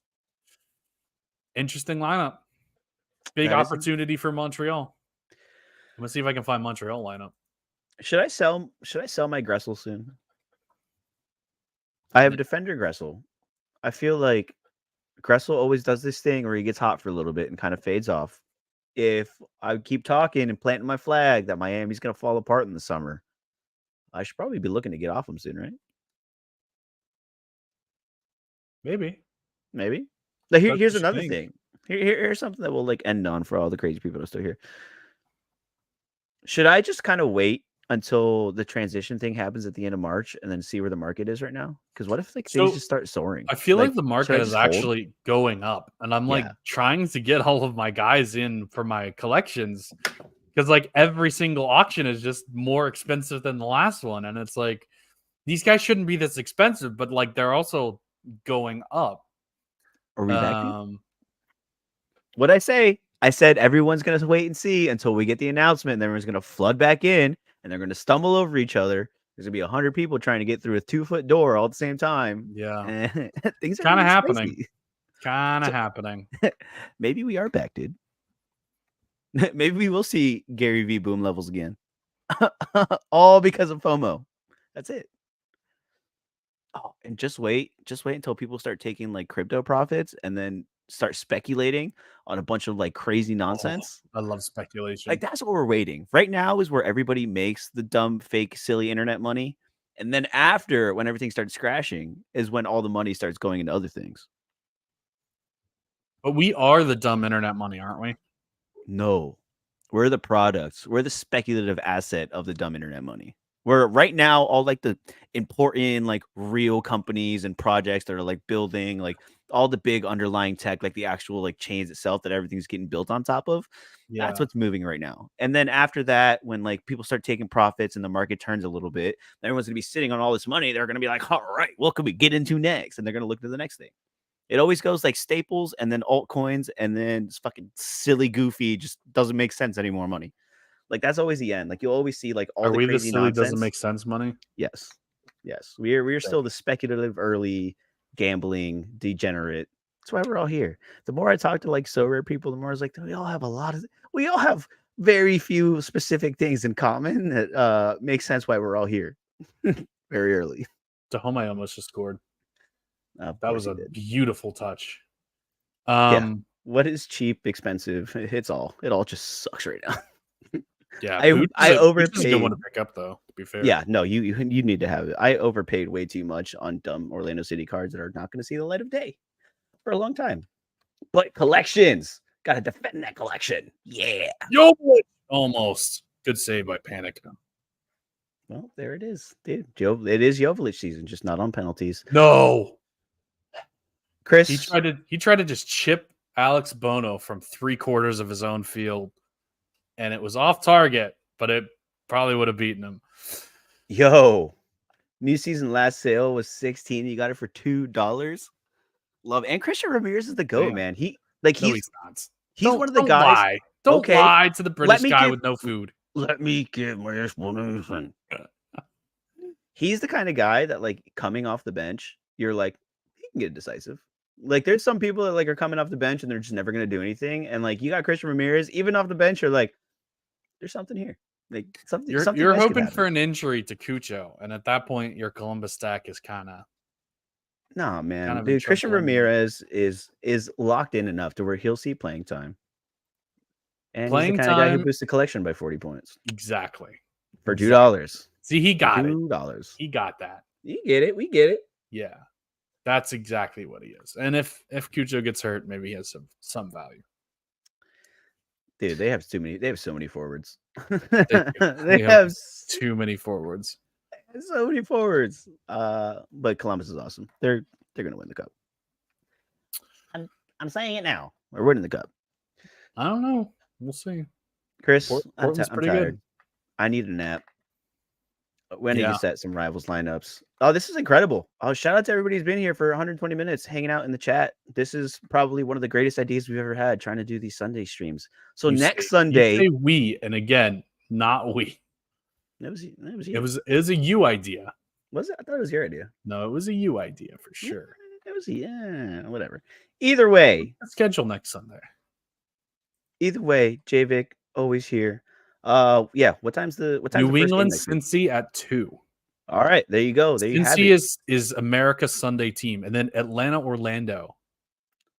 Interesting lineup. Big opportunity for Montreal. I'm gonna see if I can find Montreal lineup. Should I sell my Gressel soon? I have a defender Gressel. I feel like Gressel always does this thing where he gets hot for a little bit and kind of fades off. If I keep talking and planting my flag that Miami's going to fall apart in the summer, I should probably be looking to get off him soon, right? Maybe. Like, here's another thing. Here's something that we'll like end on for all the crazy people that are still here. Should I just kind of wait until the transition thing happens at the end of March and then see where the market is right now? Because what if things just start soaring? I feel like the market is actually going up, and I'm like trying to get all of my guys in for my collections because like every single auction is just more expensive than the last one, and it's like these guys shouldn't be this expensive, but like they're also going up. Are we back? What'd I say? I said everyone's going to wait and see until we get the announcement, and everyone's going to flood back in, and they're going to stumble over each other. There's going to be 100 people trying to get through a 2-foot door all at the same time. Yeah. Things are kind of happening. Happening. Maybe we are back, dude. Maybe we will see Gary V boom levels again. All because of FOMO. That's it. Oh, and just wait until people start taking like crypto profits and then start speculating on a bunch of like crazy nonsense. I love speculation. Like that's what we're waiting. Right now is where everybody makes the dumb, fake, silly internet money. And then after, when everything starts crashing, is when all the money starts going into other things. But we are the dumb internet money, aren't we? No. We're the products. We're the speculative asset of the dumb internet money. Where right now, all like the important, like real companies and projects that are like building, like all the big underlying tech, like the actual like chains itself that everything's getting built on top of. Yeah. That's what's moving right now. And then after that, when like people start taking profits and the market turns a little bit, everyone's going to be sitting on all this money. They're going to be like, all right, what can we get into next? And they're going to look to the next thing. It always goes like staples and then altcoins and then it's fucking silly, goofy, just doesn't make sense anymore money. Like that's always the end. Like you'll always see like all the crazy nonsense. Doesn't make sense money. Yes. We're still the speculative, early gambling degenerate. That's why we're all here. The more I talk to like Sorare people, the more I was like, we all have very few specific things in common that makes sense why we're all here. Very early. Dahomey almost just scored. That was a beautiful touch. What is cheap, expensive? It all just sucks right now. Yeah, I overpaid. It's a good one to pick up, though. To be fair. Yeah, no, you need to have it. I overpaid way too much on dumb Orlando City cards that are not going to see the light of day for a long time. But collections, gotta defend that collection. Yeah. Almost. Good save by Panic. Well, there it is, dude. It is Jovic season, just not on penalties. No. Chris, he tried to just chip Alex Bono from 3/4 of his own field. And it was off target, but it probably would have beaten him. Yo, new season last sale was $16. You got it for $2. Love. And Christian Ramirez is the GOAT, man. He's not. He's one of the guys. Lie. Don't lie to the British guy with no food. Let me give my explanation. He's the kind of guy that, like, coming off the bench, you're like, he can get decisive. Like, there's some people that like are coming off the bench and they're just never going to do anything. And like, you got Christian Ramirez, even off the bench, you're like, there's something here. Like something. You're nice could hoping for happen. an injury to Cucho, and at that point, your Columbus stack is kind of No, man, in dude. Christian trouble anyway. Ramirez is locked in enough to where he'll see playing time, and he's the Playing kind of guy who time, boosts the collection by 40 points exactly. for Exactly. $2. See, he got it. $2. He got that. You get it. We get it. Yeah, that's exactly what he is. And if Cucho gets hurt, maybe he has some value. Dude, they have too many. They have so many forwards. They have too many forwards. So many forwards. But Columbus is awesome. They're gonna win the cup. I'm saying it now. We're winning the cup. I don't know. We'll see. Chris, I'm Portland's pretty tired. good. I need a nap. When do you set some rivals lineups? Oh, this is incredible. Oh, shout out to everybody who's been here for 120 minutes hanging out in the chat. This is probably one of the greatest ideas we've ever had trying to do these Sunday streams. So next Sunday. You say we, and again, not we. It was you. It was a you idea. Was it? I thought it was your idea. No, it was a you idea for sure. It was whatever. Either way. Schedule next Sunday. Either way, JVic always here. Yeah. What time's the New England first game Cincy at 2. All right, there you go. There you have it. Cincy is America's Sunday team, and then Atlanta Orlando.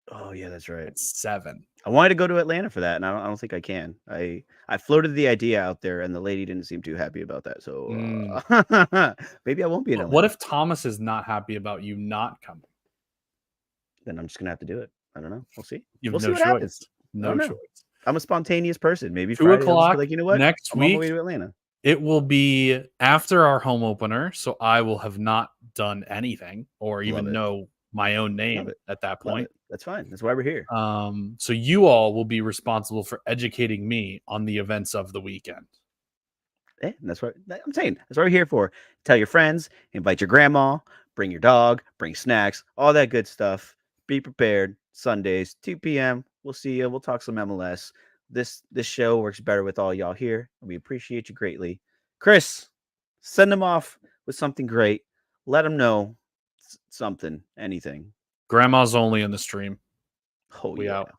Oh yeah, that's right. At 7. I wanted to go to Atlanta for that, and I don't think I can. I floated the idea out there, and the lady didn't seem too happy about that. So maybe I won't be in Atlanta. What if Thomas is not happy about you not coming? Then I'm just gonna have to do it. I don't know. We'll see. You have we'll no see what choice. happes. No choice. I'm a spontaneous person. Maybe 2 Friday, o'clock. Like, you know what? Next I'm week, on my way to Atlanta. It will be after our home opener, so I will have not done anything or even know my own name at that point. That's fine. That's why we're here. So you all will be responsible for educating me on the events of the weekend. Yeah, that's what I'm saying. That's what we're here for. Tell your friends, invite your grandma, bring your dog, bring snacks, all that good stuff. Be prepared. Sundays, 2 p.m. We'll see you. We'll talk some MLS. This show works better with all y'all here. We appreciate you greatly. Chris, send them off with something great. Let them know something, anything. Grandma's only in the stream. Oh, yeah. out.